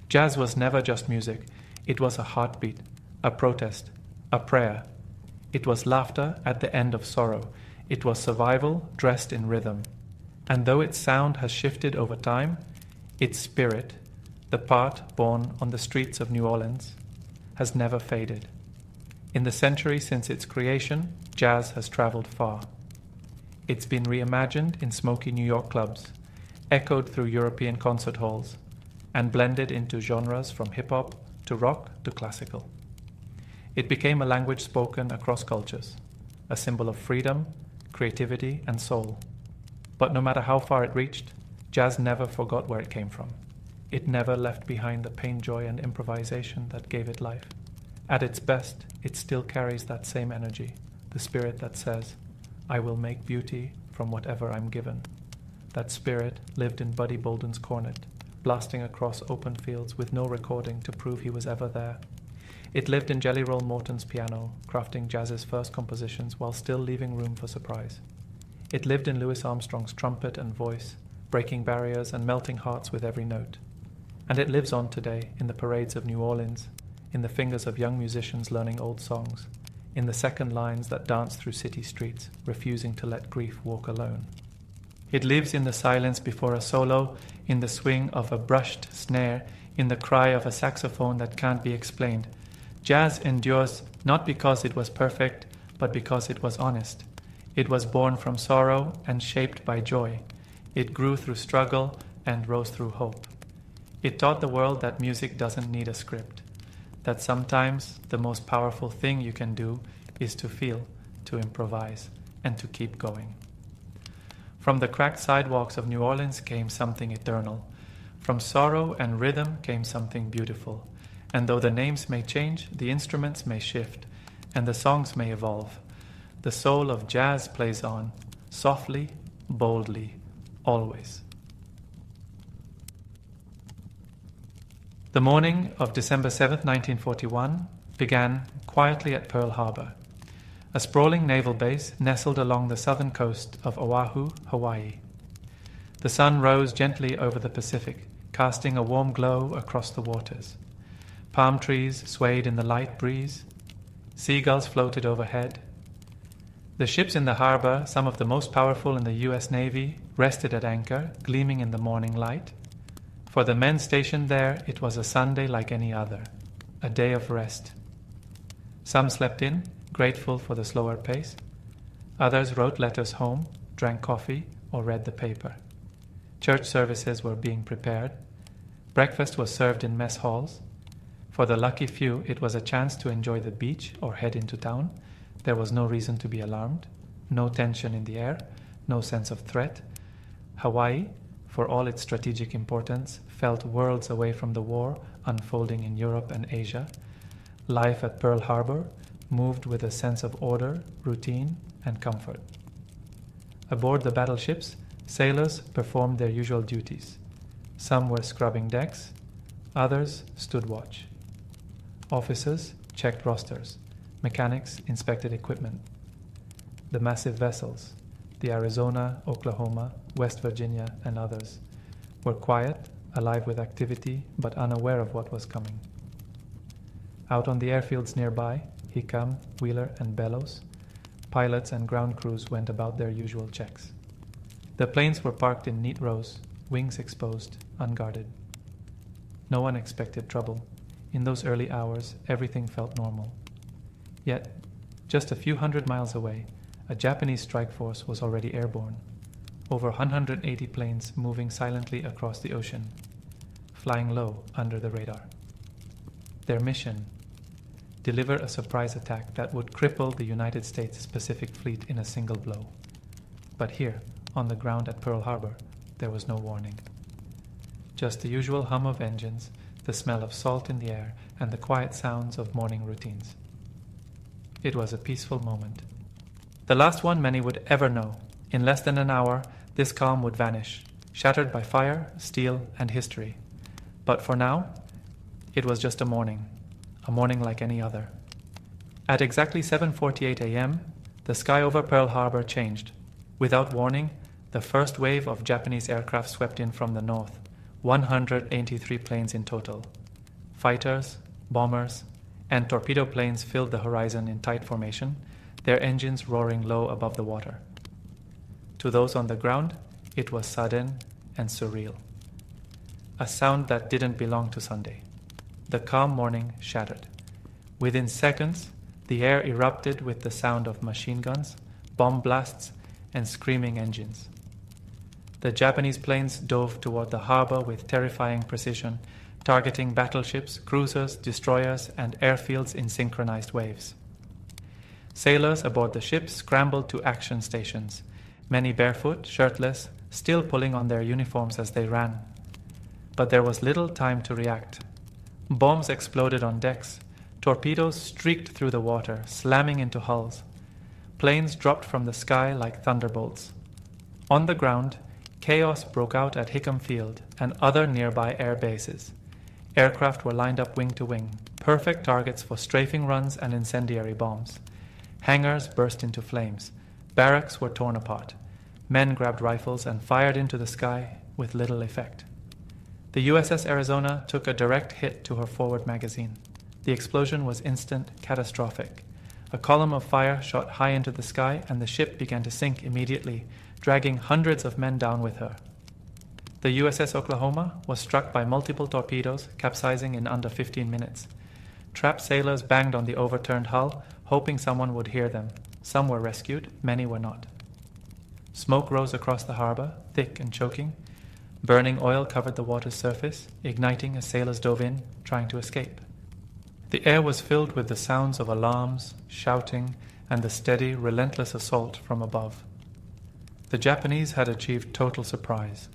Jazz was never just music. It was a heartbeat, a protest, a prayer. It was laughter at the end of sorrow. It was survival dressed in rhythm. And though its sound has shifted over time, its spirit, the part born on the streets of New Orleans, has never faded. In the century since its creation, jazz has traveled far. It's been reimagined in smoky New York clubs, echoed through European concert halls, and blended into genres from hip-hop to rock to classical. It became a language spoken across cultures, a symbol of freedom, creativity, and soul. But no matter how far it reached, jazz never forgot where it came from. it never left behind the pain, joy, and improvisation that gave it life. At its best, it still carries that same energy, the spirit that says, I will make beauty from whatever I'm given. That spirit lived in Buddy Bolden's cornet, blasting across open fields with no recording to prove he was ever there. It lived in Jelly Roll Morton's piano, crafting jazz's first compositions while still leaving room for surprise. It lived in Louis Armstrong's trumpet and voice, breaking barriers and melting hearts with every note. And it lives on today in the parades of New Orleans, in the fingers of young musicians learning old songs, in the second lines that dance through city streets, refusing to let grief walk alone. It lives in the silence before a solo, in the swing of a brushed snare, in the cry of a saxophone that can't be explained. Jazz endures not because it was perfect, but because it was honest. It was born from sorrow and shaped by joy. It grew through struggle and rose through hope. It taught the world that music doesn't need a script, that sometimes the most powerful thing you can do is to feel, to improvise, and to keep going. From the cracked sidewalks of New Orleans came something eternal. From sorrow and rhythm came something beautiful. And though the names may change, the instruments may shift, and the songs may evolve, the soul of jazz plays on, softly, boldly, always. The morning of December 7th, 1941, began quietly at Pearl Harbor, a sprawling naval base nestled along the southern coast of Oahu, Hawaii. The sun rose gently over the Pacific, casting a warm glow across the waters. Palm trees swayed in the light breeze. Seagulls floated overhead. The ships in the harbor, some of the most powerful in the U.S. Navy, rested at anchor, gleaming in the morning light. For the men stationed there, it was a Sunday like any other, a day of rest. Some slept in, grateful for the slower pace. Others wrote letters home, drank coffee, or read the paper. Church services were being prepared. Breakfast was served in mess halls. For the lucky few, it was a chance to enjoy the beach or head into town. There was no reason to be alarmed, no tension in the air, no sense of threat. Hawaii, for all its strategic importance, felt worlds away from the war unfolding in Europe and Asia. Life at Pearl Harbor moved with a sense of order, routine, and comfort. Aboard the battleships, sailors performed their usual duties. Some were scrubbing decks, others stood watch. Officers checked rosters, mechanics inspected equipment. The massive vessels, the Arizona, Oklahoma, West Virginia, and others, were quiet, alive with activity, but unaware of what was coming. Out on the airfields nearby, Hickam, Wheeler, and Bellows, pilots and ground crews went about their usual checks. The planes were parked in neat rows, wings exposed, unguarded. No one expected trouble. In those early hours, everything felt normal. Yet, just a few hundred miles away, a Japanese strike force was already airborne. Over 180 planes moving silently across the ocean, flying low under the radar. Their mission: deliver a surprise attack that would cripple the United States Pacific Fleet in a single blow. But here, on the ground at Pearl Harbor, there was no warning. Just the usual hum of engines, the smell of salt in the air, and the quiet sounds of morning routines. It was a peaceful moment. The last one many would ever know. In less than an hour, this calm would vanish, shattered by fire, steel, and history. But for now, it was just a morning like any other. At exactly 7:48 a.m., the sky over Pearl Harbor changed. Without warning, the first wave of Japanese aircraft swept in from the north, 183 planes in total. Fighters, bombers, and torpedo planes filled the horizon in tight formation, their engines roaring low above the water. To those on the ground, it was sudden and surreal. A sound that didn't belong to Sunday. The calm morning shattered. Within seconds, the air erupted with the sound of machine guns, bomb blasts, and screaming engines. The Japanese planes dove toward the harbor with terrifying precision, targeting battleships, cruisers, destroyers, and airfields in synchronized waves. Sailors aboard the ships scrambled to action stations, many barefoot, shirtless, still pulling on their uniforms as they ran. but there was little time to react. Bombs exploded on decks. Torpedoes streaked through the water, slamming into hulls. Planes dropped from the sky like thunderbolts. On the ground, chaos broke out at Hickam Field and other nearby air bases. Aircraft were lined up wing to wing, perfect targets for strafing runs and incendiary bombs. Hangars burst into flames. Barracks were torn apart. Men grabbed rifles and fired into the sky with little effect. The USS Arizona took a direct hit to her forward magazine. The explosion was instant, catastrophic. A column of fire shot high into the sky, and the ship began to sink immediately, dragging hundreds of men down with her. The USS Oklahoma was struck by multiple torpedoes, capsizing in under 15 minutes. Trapped sailors banged on the overturned hull, hoping someone would hear them. Some were rescued, many were not. Smoke rose across the harbor, thick and choking. Burning oil covered the water's surface, igniting as sailors dove in, trying to escape. The air was filled with the sounds of alarms, shouting, and the steady, relentless assault from above. The Japanese had achieved total surprise.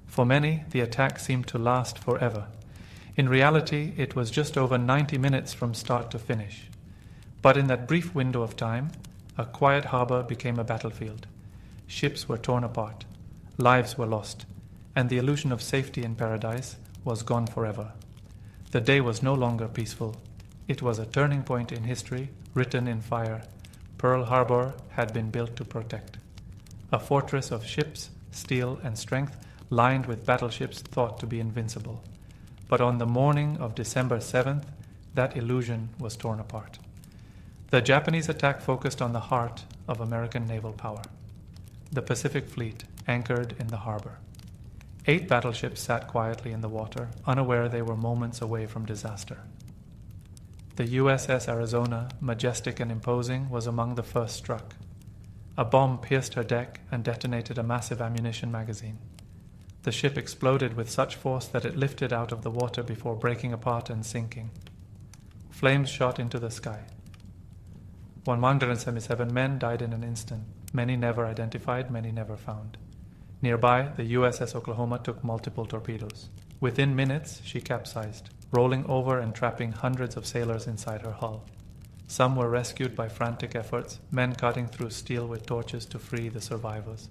For many, the attack seemed to last forever. In reality, it was just over 90 minutes from start to finish. But in that brief window of time, a quiet harbor became a battlefield. Ships were torn apart, lives were lost, and the illusion of safety in paradise was gone forever. The day was no longer peaceful. It was a turning point in history, written in fire. Pearl Harbor had been built to protect. A fortress of ships, steel, and strength, lined with battleships thought to be invincible. But on the morning of December 7th, that illusion was torn apart. The Japanese attack focused on the heart of American naval power. The Pacific Fleet anchored in the harbor. 8 battleships sat quietly in the water, unaware they were moments away from disaster. The USS Arizona, majestic and imposing, was among the first struck. A bomb pierced her deck and detonated a massive ammunition magazine. The ship exploded with such force that it lifted out of the water before breaking apart and sinking. Flames shot into the sky. 177 men died in an instant, many never identified, many never found. Nearby, the USS Oklahoma took multiple torpedoes. Within minutes, she capsized, rolling over and trapping hundreds of sailors inside her hull. Some were rescued by frantic efforts, men cutting through steel with torches to free the survivors.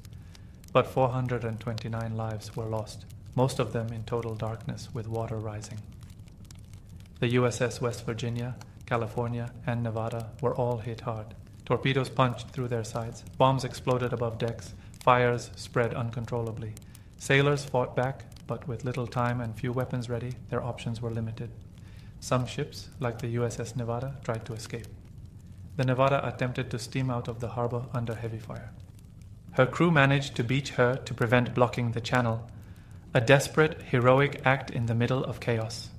But 429 lives were lost, most of them in total darkness with water rising. The USS West Virginia, California, and Nevada were all hit hard. Torpedoes punched through their sides, bombs exploded above decks, fires spread uncontrollably. Sailors fought back, but with little time and few weapons ready, their options were limited. Some ships, like the USS Nevada, tried to escape. The Nevada attempted to steam out of the harbor under heavy fire. Her crew managed to beach her to prevent blocking the channel, a desperate, heroic act in the middle of chaos.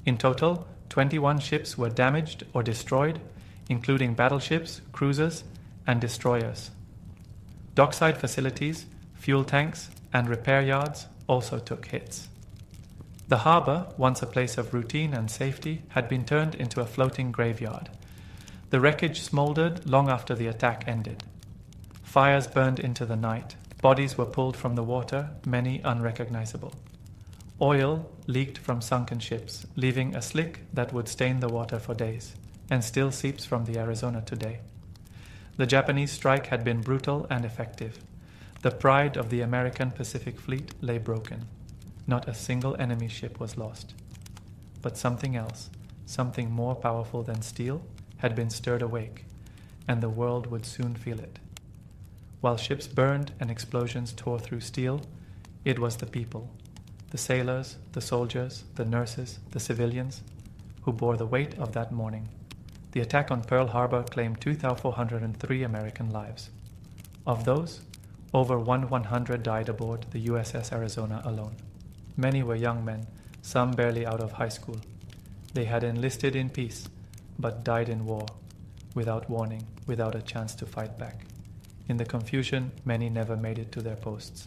In total, 21 ships were damaged or destroyed, including battleships, cruisers, and destroyers. Dockside facilities, fuel tanks, and repair yards also took hits. The harbor, once a place of routine and safety, had been turned into a floating graveyard. The wreckage smoldered long after the attack ended. Fires burned into the night. Bodies were pulled from the water, many unrecognizable. Oil leaked from sunken ships, leaving a slick that would stain the water for days, and still seeps from the Arizona today. The Japanese strike had been brutal and effective. The pride of the American Pacific Fleet lay broken. Not a single enemy ship was lost. But something else, something more powerful than steel, had been stirred awake, and the world would soon feel it. While ships burned and explosions tore through steel, it was the people, the sailors, the soldiers, the nurses, the civilians, who bore the weight of that morning. The attack on Pearl Harbor claimed 2,403 American lives. Of those, over 100 died aboard the USS Arizona alone. Many were young men, some barely out of high school. They had enlisted in peace, but died in war, without warning, without a chance to fight back. In the confusion, many never made it to their posts.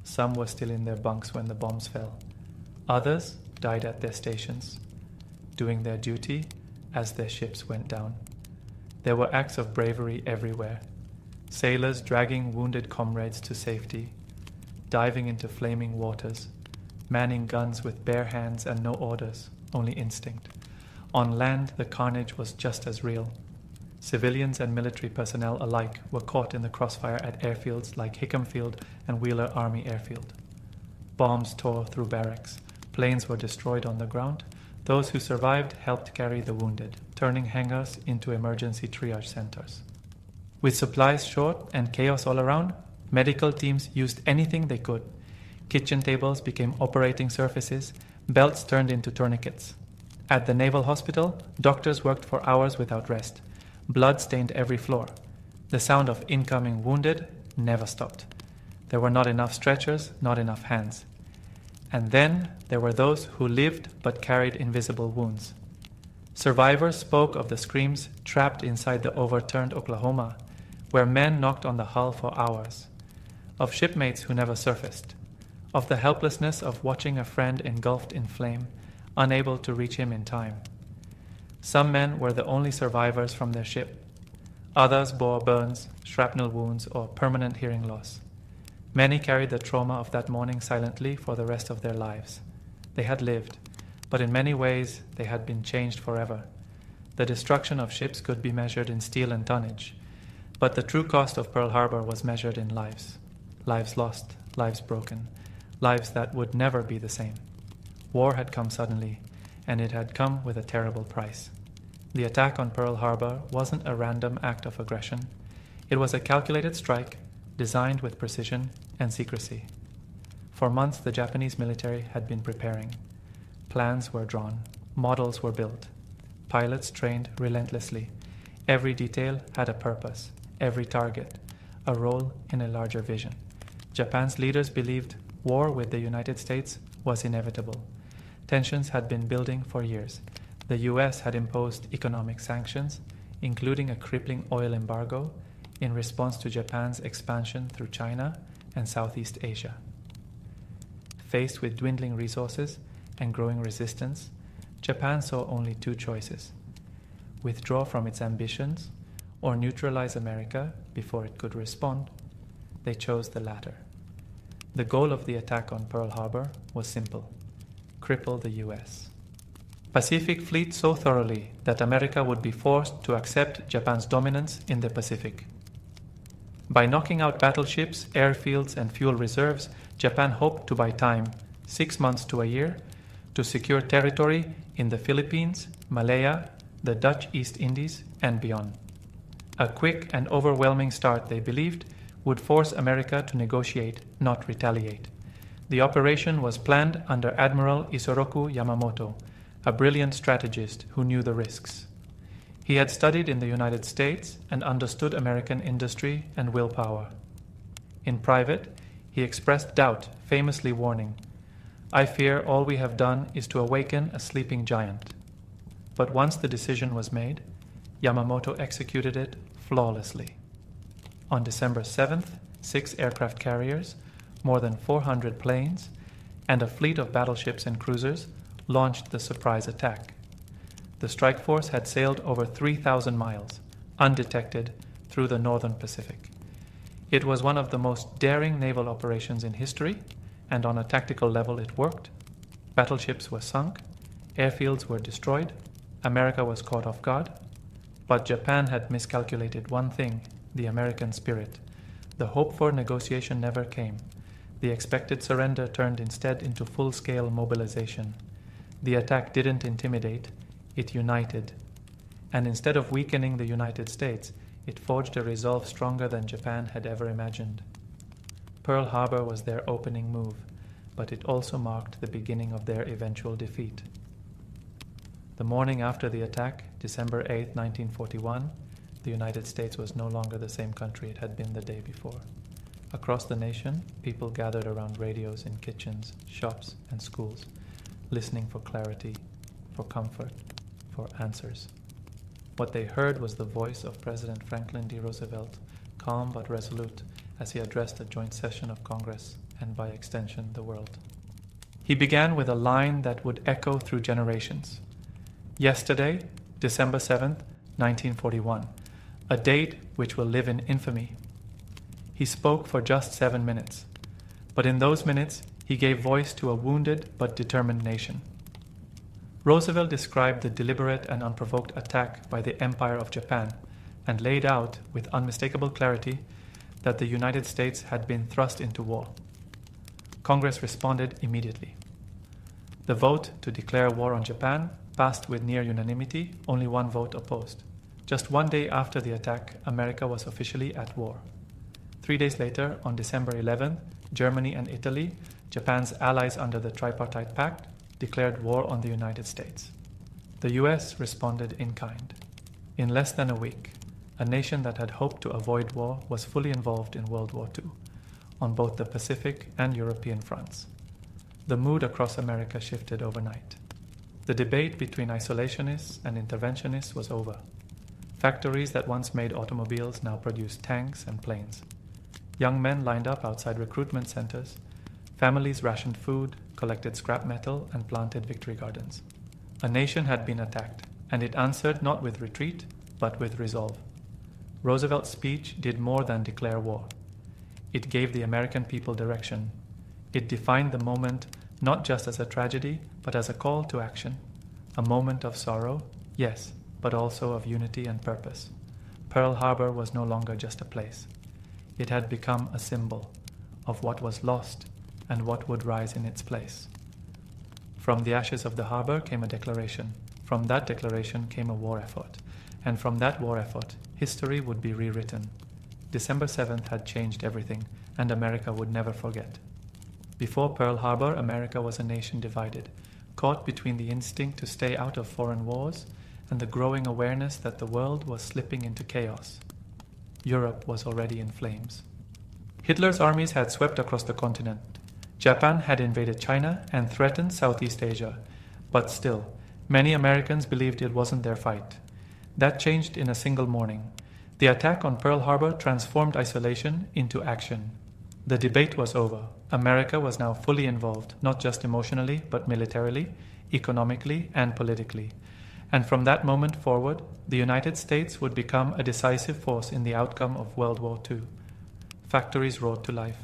Some were still in their bunks when the bombs fell. Others died at their stations, doing their duty as their ships went down. There were acts of bravery everywhere. Sailors dragging wounded comrades to safety, diving into flaming waters, manning guns with bare hands and no orders, only instinct. On land, the carnage was just as real. Civilians and military personnel alike were caught in the crossfire at airfields like Hickam Field and Wheeler Army Airfield. Bombs tore through barracks. Planes were destroyed on the ground. Those who survived helped carry the wounded, turning hangars into emergency triage centers. With supplies short and chaos all around, medical teams used anything they could. Kitchen tables became operating surfaces, belts turned into tourniquets. At the Naval Hospital, doctors worked for hours without rest. Blood stained every floor. The sound of incoming wounded never stopped. There were not enough stretchers, not enough hands. And then there were those who lived but carried invisible wounds. Survivors spoke of the screams trapped inside the overturned Oklahoma, where men knocked on the hull for hours, of shipmates who never surfaced, of the helplessness of watching a friend engulfed in flame, unable to reach him in time. Some men were the only survivors from their ship. Others bore burns, shrapnel wounds, or permanent hearing loss. Many carried the trauma of that morning silently for the rest of their lives. They had lived, but in many ways they had been changed forever. The destruction of ships could be measured in steel and tonnage, but the true cost of Pearl Harbor was measured in lives. Lives lost, lives broken, lives that would never be the same. War had come suddenly, and it had come with a terrible price. The attack on Pearl Harbor wasn't a random act of aggression. It was a calculated strike, designed with precision and secrecy. For months, the Japanese military had been preparing. Plans were drawn, models were built. Pilots trained relentlessly. Every detail had a purpose, every target, a role in a larger vision. Japan's leaders believed war with the United States was inevitable. Tensions had been building for years. The U.S. had imposed economic sanctions, including a crippling oil embargo, in response to Japan's expansion through China and Southeast Asia. Faced with dwindling resources and growing resistance, Japan saw only two choices: withdraw from its ambitions or neutralize America before it could respond. They chose the latter. The goal of the attack on Pearl Harbor was simple: cripple the U.S. Pacific Fleet so thoroughly that America would be forced to accept Japan's dominance in the Pacific. By knocking out battleships, airfields, and fuel reserves, Japan hoped to buy time, 6 months to a year, to secure territory in the Philippines, Malaya, the Dutch East Indies, and beyond. A quick and overwhelming start, they believed, would force America to negotiate, not retaliate. The operation was planned under Admiral Isoroku Yamamoto, a brilliant strategist who knew the risks. He had studied in the United States and understood American industry and willpower. In private, he expressed doubt, famously warning, "I fear all we have done is to awaken a sleeping giant." But once the decision was made, Yamamoto executed it flawlessly. On December 7th, 6 aircraft carriers, more than 400 planes, and a fleet of battleships and cruisers launched the surprise attack. The strike force had sailed over 3,000 miles, undetected, through the northern Pacific. It was one of the most daring naval operations in history, and on a tactical level it worked. Battleships were sunk, airfields were destroyed, America was caught off guard. But Japan had miscalculated one thing: the American spirit. The hoped for negotiation never came. The expected surrender turned instead into full-scale mobilization. The attack didn't intimidate, it united. And instead of weakening the United States, it forged a resolve stronger than Japan had ever imagined. Pearl Harbor was their opening move, but it also marked the beginning of their eventual defeat. The morning after the attack, December 8, 1941, the United States was no longer the same country it had been the day before. Across the nation, people gathered around radios in kitchens, shops, and schools, listening for clarity, for comfort, for answers. What they heard was the voice of President Franklin D. Roosevelt, calm but resolute, as he addressed a joint session of Congress and, by extension, the world. He began with a line that would echo through generations. Yesterday, December 7th, 1941, a date which will live in infamy. He spoke for just 7 minutes, but in those minutes He gave voice to a wounded but determined nation. Roosevelt described the deliberate and unprovoked attack by the Empire of Japan and laid out with unmistakable clarity that the United States had been thrust into war. Congress responded immediately. The vote to declare war on Japan passed with near unanimity, only one vote opposed. Just one day after the attack, America was officially at war. 3 days later, on December 11th, Germany and Italy, Japan's allies under the Tripartite Pact, declared war on the United States. The U.S. responded in kind. In less than a week, a nation that had hoped to avoid war was fully involved in World War II, on both the Pacific and European fronts. The mood across America shifted overnight. The debate between isolationists and interventionists was over. Factories that once made automobiles now produced tanks and planes. Young men lined up outside recruitment centers. Families rationed food, collected scrap metal, and planted victory gardens. A nation had been attacked, and it answered not with retreat, but with resolve. Roosevelt's speech did more than declare war. It gave the American people direction. It defined the moment not just as a tragedy, but as a call to action. A moment of sorrow, yes, but also of unity and purpose. Pearl Harbor was no longer just a place. It had become a symbol of what was lost and what would rise in its place. From the ashes of the harbor came a declaration. From that declaration came a war effort. And from that war effort, history would be rewritten. December 7th had changed everything, and America would never forget. Before Pearl Harbor, America was a nation divided, caught between the instinct to stay out of foreign wars and the growing awareness that the world was slipping into chaos. Europe was already in flames. Hitler's armies had swept across the continent. Japan had invaded China and threatened Southeast Asia. But still, many Americans believed it wasn't their fight. That changed in a single morning. The attack on Pearl Harbor transformed isolation into action. The debate was over. America was now fully involved, not just emotionally, but militarily, economically, and politically. And from that moment forward, the United States would become a decisive force in the outcome of World War II. Factories roared to life.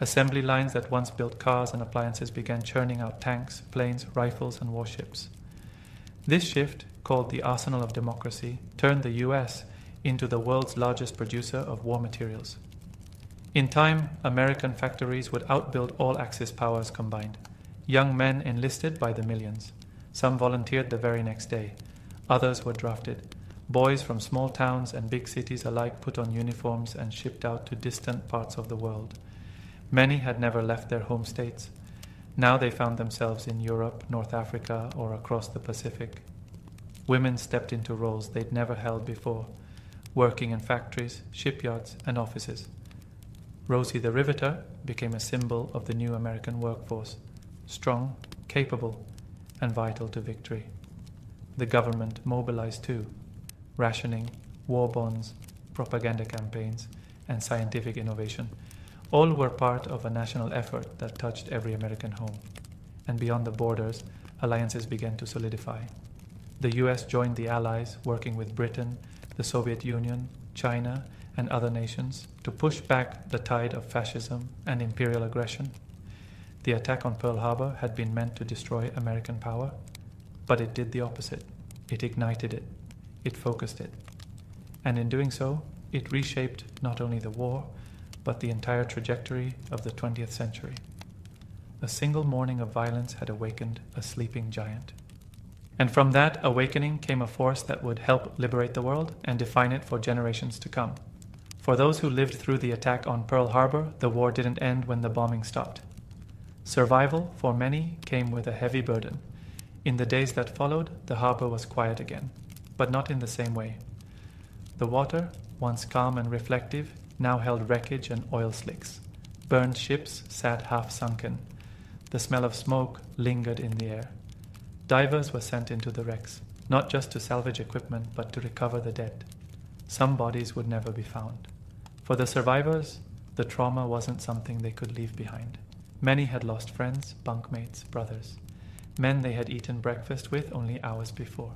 Assembly lines that once built cars and appliances began churning out tanks, planes, rifles, and warships. This shift, called the arsenal of democracy, turned the U.S. into the world's largest producer of war materials. In time, American factories would outbuild all Axis powers combined. Young men enlisted by the millions. Some volunteered the very next day. Others were drafted. Boys from small towns and big cities alike put on uniforms and shipped out to distant parts of the world. Many had never left their home states. Now they found themselves in Europe, North Africa, or across the Pacific. Women stepped into roles they'd never held before, working in factories, shipyards, and offices. Rosie the Riveter became a symbol of the new American workforce, strong, capable, and vital to victory. The government mobilized too. Rationing, war bonds, propaganda campaigns, and scientific innovation. All were part of a national effort that touched every American home. And beyond the borders, alliances began to solidify. The U.S. joined the Allies, working with Britain, the Soviet Union, China, and other nations to push back the tide of fascism and imperial aggression. The attack on Pearl Harbor had been meant to destroy American power, but it did the opposite. It ignited it. It focused it. And in doing so, it reshaped not only the war, but the entire trajectory of the 20th century. A single morning of violence had awakened a sleeping giant. And from that awakening came a force that would help liberate the world and define it for generations to come. For those who lived through the attack on Pearl Harbor, the war didn't end when the bombing stopped. Survival, for many, came with a heavy burden. In the days that followed, the harbor was quiet again, but not in the same way. The water, once calm and reflective, now held wreckage and oil slicks. Burned ships sat half sunken. The smell of smoke lingered in the air. Divers were sent into the wrecks, not just to salvage equipment, but to recover the dead. Some bodies would never be found. For the survivors, the trauma wasn't something they could leave behind. Many had lost friends, bunkmates, brothers, men they had eaten breakfast with only hours before.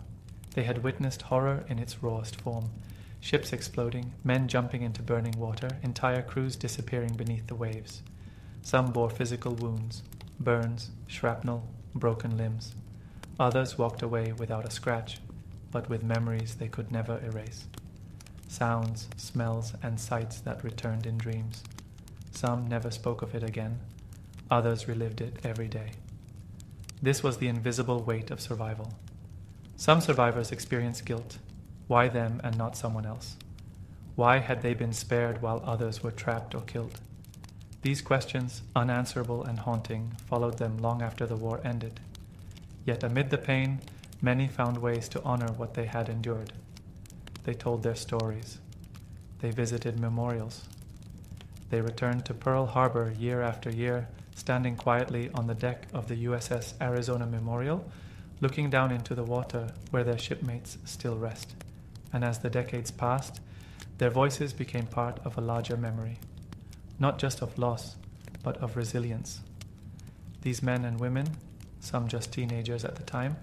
They had witnessed horror in its rawest form. Ships exploding, men jumping into burning water, entire crews disappearing beneath the waves. Some bore physical wounds, burns, shrapnel, broken limbs. Others walked away without a scratch, but with memories they could never erase. Sounds, smells, and sights that returned in dreams. Some never spoke of it again. Others relived it every day. This was the invisible weight of survival. Some survivors experienced guilt. Why them and not someone else? Why had they been spared while others were trapped or killed? These questions, unanswerable and haunting, followed them long after the war ended. Yet amid the pain, many found ways to honor what they had endured. They told their stories. They visited memorials. They returned to Pearl Harbor year after year, standing quietly on the deck of the U.S.A. Arizona Memorial, looking down into the water where their shipmates still rest. And as the decades passed, their voices became part of a larger memory, not just of loss, but of resilience. These men and women, some just teenagers at the time,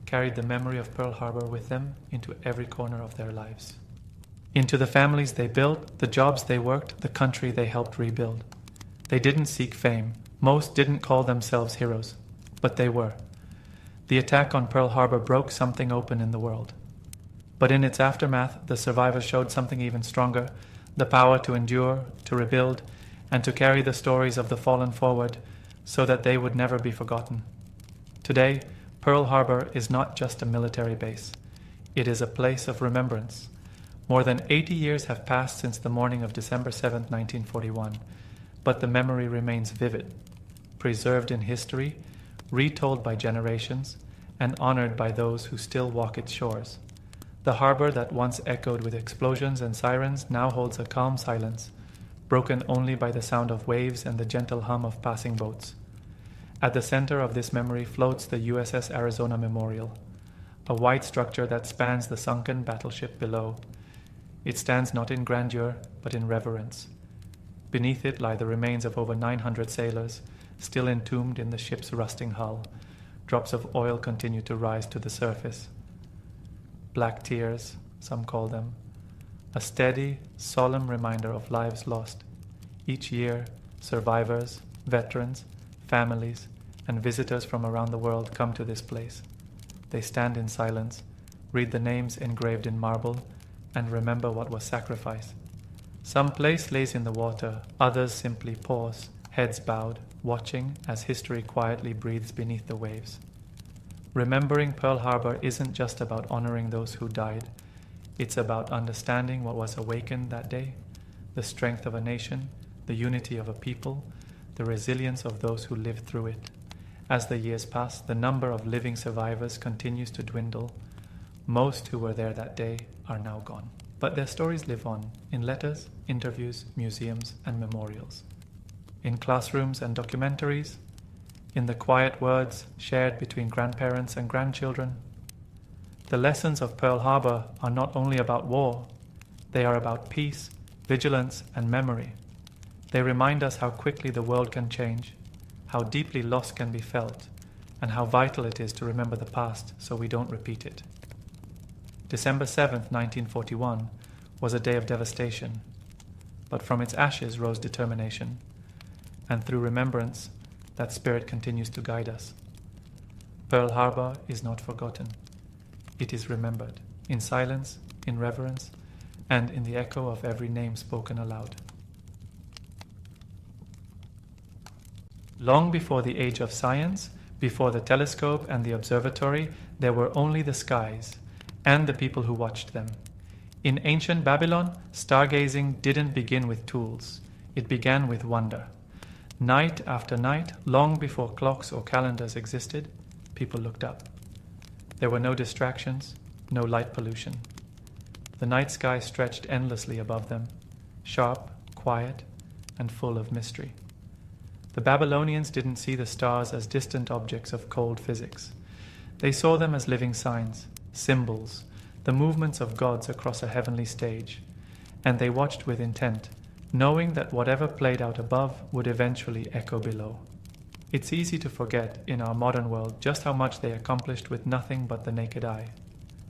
carried the memory of Pearl Harbor with them into every corner of their lives. Into the families they built, the jobs they worked, the country they helped rebuild. They didn't seek fame. Most didn't call themselves heroes, but they were. The attack on Pearl Harbor broke something open in the world. But in its aftermath, the survivors showed something even stronger, the power to endure, to rebuild, and to carry the stories of the fallen forward so that they would never be forgotten. Today, Pearl Harbor is not just a military base. It is a place of remembrance. More than 80 years have passed since the morning of December 7, 1941, but the memory remains vivid, preserved in history, retold by generations, and honored by those who still walk its shores. The harbor that once echoed with explosions and sirens now holds a calm silence, broken only by the sound of waves and the gentle hum of passing boats. At the center of this memory floats the U.S.A. Arizona Memorial, a white structure that spans the sunken battleship below. It stands not in grandeur, but in reverence. Beneath it lie the remains of over 900 sailors, still entombed in the ship's rusting hull. Drops of oil continue to rise to the surface. Black tears, some call them, a steady, solemn reminder of lives lost. Each year, survivors, veterans, families, and visitors from around the world come to this place. They stand in silence, read the names engraved in marble, and remember what was sacrificed. Some place lays in the water, others simply pause, heads bowed, watching as history quietly breathes beneath the waves. Remembering Pearl Harbor isn't just about honoring those who died. It's about understanding what was awakened that day, the strength of a nation, the unity of a people, the resilience of those who lived through it. As the years pass, the number of living survivors continues to dwindle. Most who were there that day are now gone. But their stories live on in letters, interviews, museums, and memorials. In classrooms and documentaries, in the quiet words shared between grandparents and grandchildren. The lessons of Pearl Harbor are not only about war, they are about peace, vigilance, and memory. They remind us how quickly the world can change, how deeply loss can be felt, and how vital it is to remember the past so we don't repeat it. December 7th, 1941 was a day of devastation, but from its ashes rose determination, and through remembrance, that spirit continues to guide us. Pearl Harbor is not forgotten. It is remembered, in silence, in reverence, and in the echo of every name spoken aloud. Long before the age of science, before the telescope and the observatory, there were only the skies, and the people who watched them. In ancient Babylon, stargazing didn't begin with tools. It began with wonder. Night after night, long before clocks or calendars existed, people looked up. There were no distractions, no light pollution. The night sky stretched endlessly above them, sharp, quiet, and full of mystery. The Babylonians didn't see the stars as distant objects of cold physics. They saw them as living signs, symbols, the movements of gods across a heavenly stage, and they watched with intent, knowing that whatever played out above would eventually echo below. It's easy to forget in our modern world just how much they accomplished with nothing but the naked eye.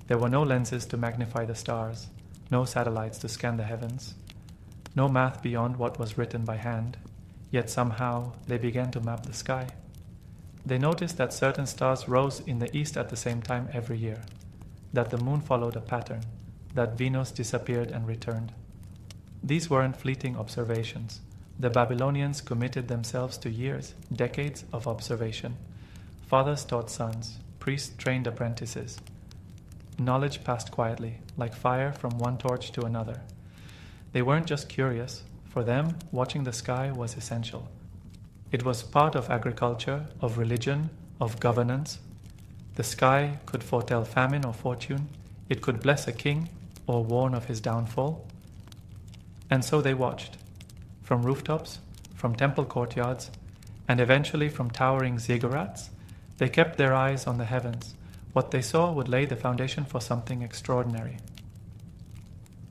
There were no lenses to magnify the stars, no satellites to scan the heavens, no math beyond what was written by hand. Yet somehow they began to map the sky. They noticed that certain stars rose in the east at the same time every year, that the moon followed a pattern, that Venus disappeared and returned. These weren't fleeting observations. The Babylonians committed themselves to years, decades of observation. Fathers taught sons, priests trained apprentices. Knowledge passed quietly, like fire from one torch to another. They weren't just curious. For them, watching the sky was essential. It was part of agriculture, of religion, of governance. The sky could foretell famine or fortune. It could bless a king or warn of his downfall. And so they watched, from rooftops, from temple courtyards, and eventually from towering ziggurats. They kept their eyes on the heavens. What they saw would lay the foundation for something extraordinary.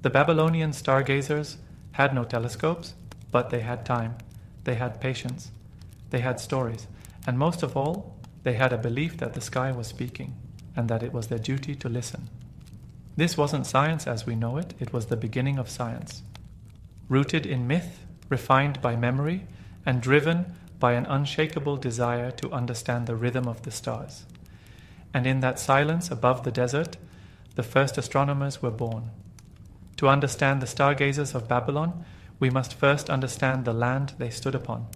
The Babylonian stargazers had no telescopes, but they had time, they had patience, they had stories, and most of all, they had a belief that the sky was speaking, and that it was their duty to listen. This wasn't science as we know it, it was the beginning of science. Rooted in myth, refined by memory, and driven by an unshakable desire to understand the rhythm of the stars. And in that silence above the desert, the first astronomers were born. To understand the stargazers of Babylon, we must first understand the land they stood upon.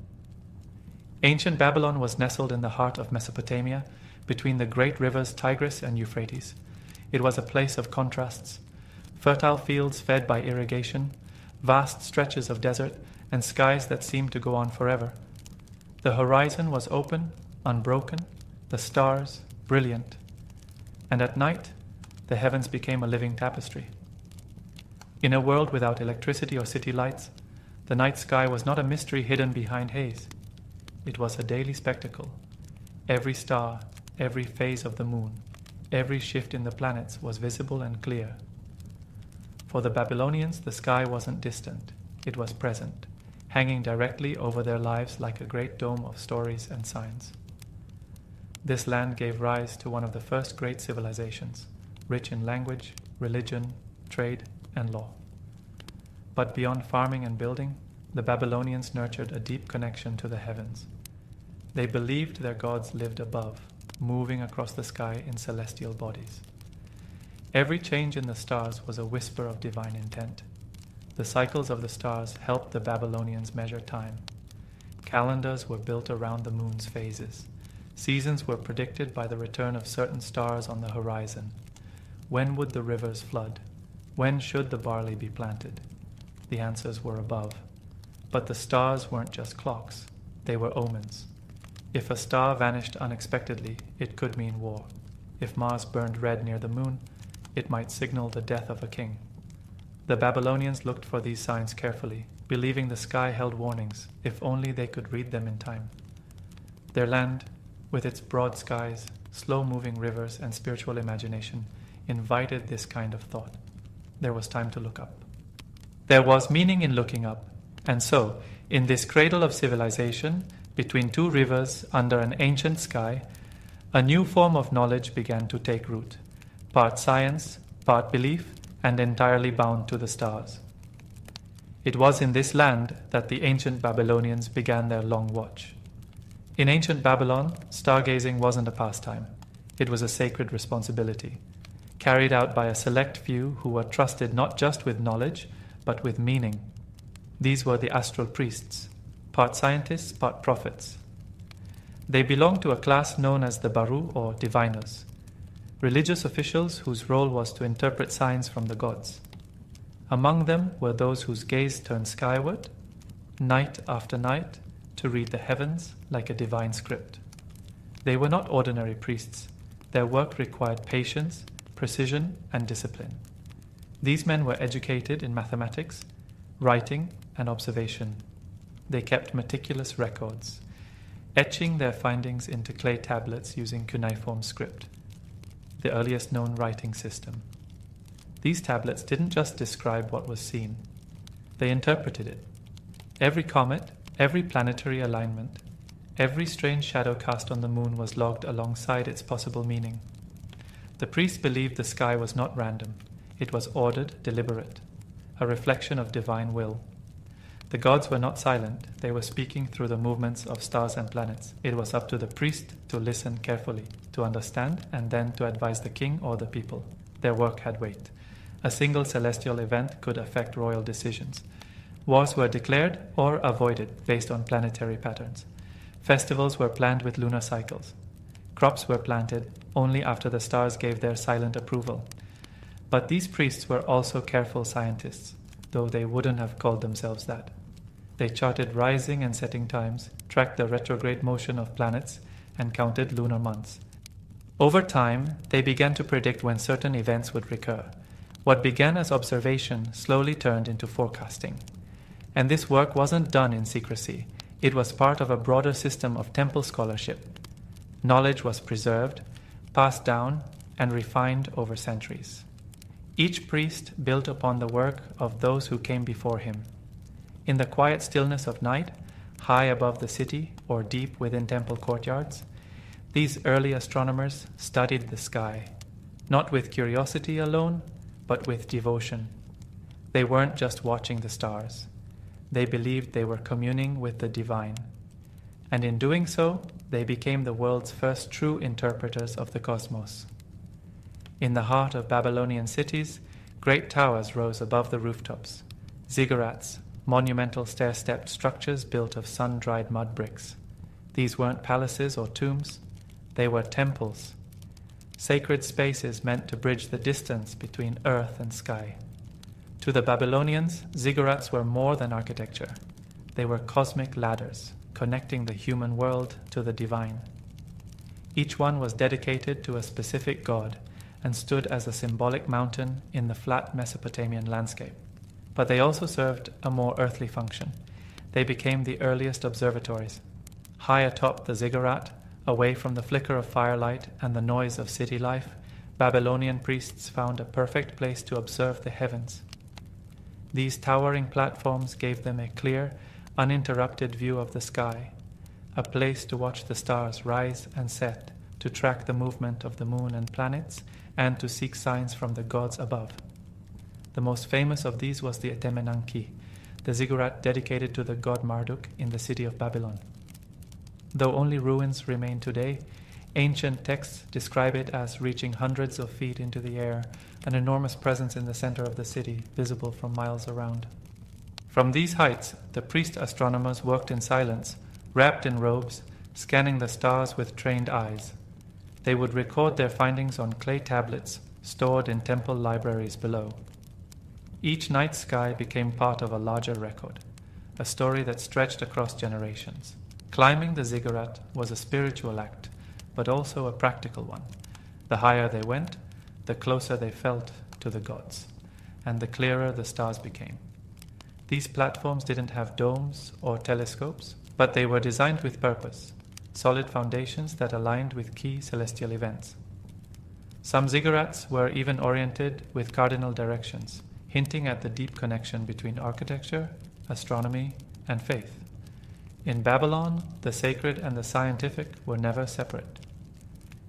Ancient Babylon was nestled in the heart of Mesopotamia, between the great rivers Tigris and Euphrates. It was a place of contrasts, fertile fields fed by irrigation, vast stretches of desert, and skies that seemed to go on forever. The horizon was open, unbroken, the stars brilliant, and at night the heavens became a living tapestry. In a world without electricity or city lights, the night sky was not a mystery hidden behind haze. It was a daily spectacle. Every star, every phase of the moon, every shift in the planets was visible and clear. For the Babylonians, the sky wasn't distant, it was present, hanging directly over their lives like a great dome of stories and signs. This land gave rise to one of the first great civilizations, rich in language, religion, trade, and law. But beyond farming and building, the Babylonians nurtured a deep connection to the heavens. They believed their gods lived above, moving across the sky in celestial bodies. Every change in the stars was a whisper of divine intent. The cycles of the stars helped the Babylonians measure time. Calendars were built around the moon's phases. Seasons were predicted by the return of certain stars on the horizon. When would the rivers flood? When should the barley be planted? The answers were above. But the stars weren't just clocks. They were omens. If a star vanished unexpectedly, it could mean war. If Mars burned red near the moon, it might signal the death of a king. The Babylonians looked for these signs carefully, believing the sky held warnings, if only they could read them in time. Their land, with its broad skies, slow-moving rivers, and spiritual imagination, invited this kind of thought. There was time to look up. There was meaning in looking up, and so, in this cradle of civilization, between two rivers under an ancient sky, a new form of knowledge began to take root, part science, part belief, and entirely bound to the stars. It was in this land that the ancient Babylonians began their long watch. In ancient Babylon, stargazing wasn't a pastime. It was a sacred responsibility, carried out by a select few who were trusted not just with knowledge, but with meaning. These were the astral priests, part scientists, part prophets. They belonged to a class known as the Baru or diviners, religious officials whose role was to interpret signs from the gods. Among them were those whose gaze turned skyward, night after night, to read the heavens like a divine script. They were not ordinary priests. Their work required patience, precision, and discipline. These men were educated in mathematics, writing, and observation. They kept meticulous records, etching their findings into clay tablets using cuneiform script, the earliest known writing system. These tablets didn't just describe what was seen, they interpreted it. Every comet, every planetary alignment, every strange shadow cast on the moon was logged alongside its possible meaning. The priests believed the sky was not random, it was ordered, deliberate, a reflection of divine will. The gods were not silent. They were speaking through the movements of stars and planets. It was up to the priest to listen carefully, to understand, and then to advise the king or the people. Their work had weight. A single celestial event could affect royal decisions. Wars were declared or avoided based on planetary patterns. Festivals were planned with lunar cycles. Crops were planted only after the stars gave their silent approval. But these priests were also careful scientists, though they wouldn't have called themselves that. They charted rising and setting times, tracked the retrograde motion of planets, and counted lunar months. Over time, they began to predict when certain events would recur. What began as observation slowly turned into forecasting. And this work wasn't done in secrecy. It was part of a broader system of temple scholarship. Knowledge was preserved, passed down, and refined over centuries. Each priest built upon the work of those who came before him. In the quiet stillness of night, high above the city or deep within temple courtyards, these early astronomers studied the sky, not with curiosity alone, but with devotion. They weren't just watching the stars. They believed they were communing with the divine. And in doing so, they became the world's first true interpreters of the cosmos. In the heart of Babylonian cities, great towers rose above the rooftops, ziggurats, monumental stair-stepped structures built of sun-dried mud bricks. These weren't palaces or tombs, they were temples, sacred spaces meant to bridge the distance between earth and sky. To the Babylonians, ziggurats were more than architecture. They were cosmic ladders, connecting the human world to the divine. Each one was dedicated to a specific god and stood as a symbolic mountain in the flat Mesopotamian landscape. But they also served a more earthly function. They became the earliest observatories. High atop the ziggurat, away from the flicker of firelight and the noise of city life, Babylonian priests found a perfect place to observe the heavens. These towering platforms gave them a clear, uninterrupted view of the sky, a place to watch the stars rise and set, to track the movement of the moon and planets, and to seek signs from the gods above. The most famous of these was the Etemenanki, the ziggurat dedicated to the god Marduk in the city of Babylon. Though only ruins remain today, ancient texts describe it as reaching hundreds of feet into the air, an enormous presence in the center of the city, visible from miles around. From these heights, the priest astronomers worked in silence, wrapped in robes, scanning the stars with trained eyes. They would record their findings on clay tablets stored in temple libraries below. Each night sky became part of a larger record, a story that stretched across generations. Climbing the ziggurat was a spiritual act, but also a practical one. The higher they went, the closer they felt to the gods, and the clearer the stars became. These platforms didn't have domes or telescopes, but they were designed with purpose, solid foundations that aligned with key celestial events. Some ziggurats were even oriented with cardinal directions, hinting at the deep connection between architecture, astronomy, and faith. In Babylon, the sacred and the scientific were never separate.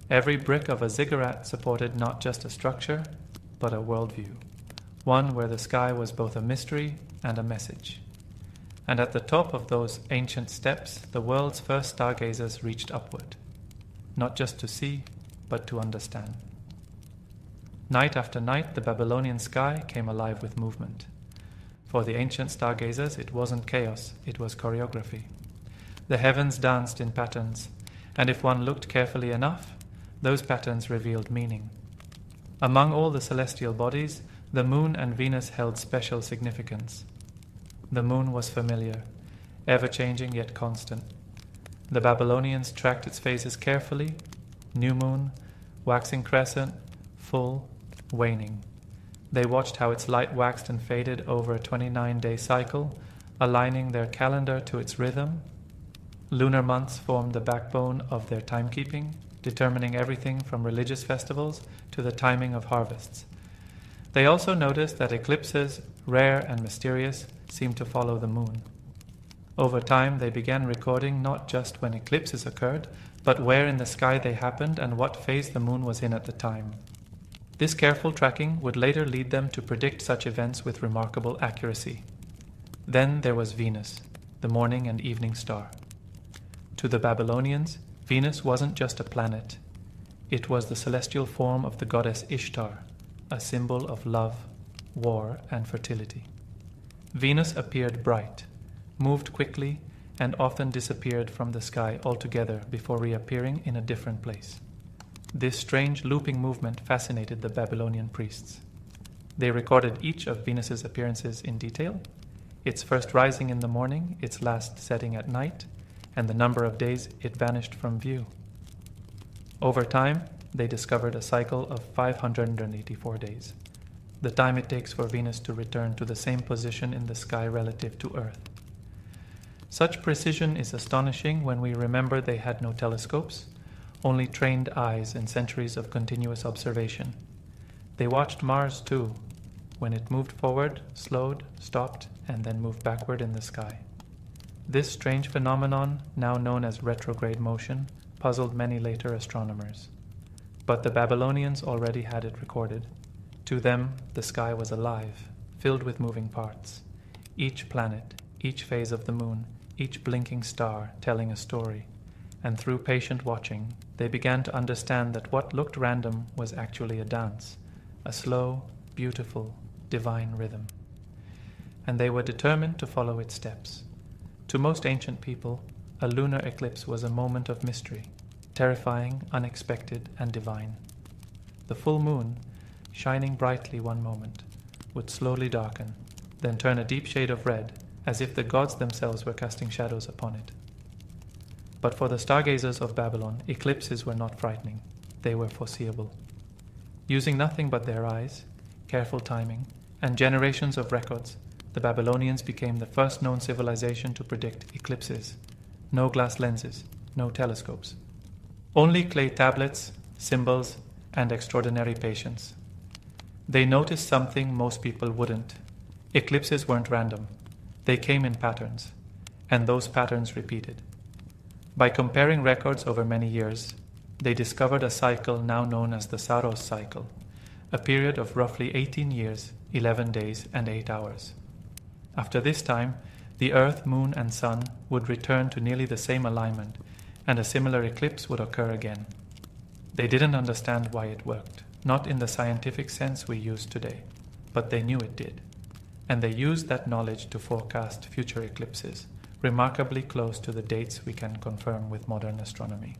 Every brick of a ziggurat supported not just a structure, but a worldview, one where the sky was both a mystery and a message. And at the top of those ancient steps, the world's first stargazers reached upward, not just to see, but to understand. Night after night, the Babylonian sky came alive with movement. For the ancient stargazers, it wasn't chaos, it was choreography. The heavens danced in patterns, and if one looked carefully enough, those patterns revealed meaning. Among all the celestial bodies, the moon and Venus held special significance. The moon was familiar, ever-changing yet constant. The Babylonians tracked its phases carefully: new moon, waxing crescent, full, waning. They watched how its light waxed and faded over a 29-day cycle, aligning their calendar to its rhythm. Lunar months formed the backbone of their timekeeping, determining everything from religious festivals to the timing of harvests. They also noticed that eclipses, rare and mysterious, seemed to follow the moon. Over time, they began recording not just when eclipses occurred, but where in the sky they happened and what phase the moon was in at the time. This careful tracking would later lead them to predict such events with remarkable accuracy. Then there was Venus, the morning and evening star. To the Babylonians, Venus wasn't just a planet. It was the celestial form of the goddess Ishtar, a symbol of love, war, and fertility. Venus appeared bright, moved quickly, and often disappeared from the sky altogether before reappearing in a different place. This strange looping movement fascinated the Babylonian priests. They recorded each of Venus's appearances in detail, its first rising in the morning, its last setting at night, and the number of days it vanished from view. Over time, they discovered a cycle of 584 days, the time it takes for Venus to return to the same position in the sky relative to Earth. Such precision is astonishing when we remember they had no telescopes, only trained eyes and centuries of continuous observation. They watched Mars too. When it moved forward, slowed, stopped, and then moved backward in the sky. This strange phenomenon, now known as retrograde motion, puzzled many later astronomers. But the Babylonians already had it recorded. To them, the sky was alive, filled with moving parts. Each planet, each phase of the moon, each blinking star telling a story. And through patient watching, they began to understand that what looked random was actually a dance, a slow, beautiful, divine rhythm. And they were determined to follow its steps. To most ancient people, a lunar eclipse was a moment of mystery, terrifying, unexpected, and divine. The full moon, shining brightly one moment, would slowly darken, then turn a deep shade of red, as if the gods themselves were casting shadows upon it. But for the stargazers of Babylon, eclipses were not frightening. They were foreseeable. Using nothing but their eyes, careful timing, and generations of records, the Babylonians became the first known civilization to predict eclipses. No glass lenses, no telescopes. Only clay tablets, symbols, and extraordinary patience. They noticed something most people wouldn't. Eclipses weren't random. They came in patterns, and those patterns repeated. By comparing records over many years, they discovered a cycle now known as the Saros cycle, a period of roughly 18 years, 11 days, and 8 hours. After this time, the Earth, Moon, and Sun would return to nearly the same alignment, and a similar eclipse would occur again. They didn't understand why it worked, not in the scientific sense we use today, but they knew it did. And they used that knowledge to forecast future eclipses, remarkably close to the dates we can confirm with modern astronomy.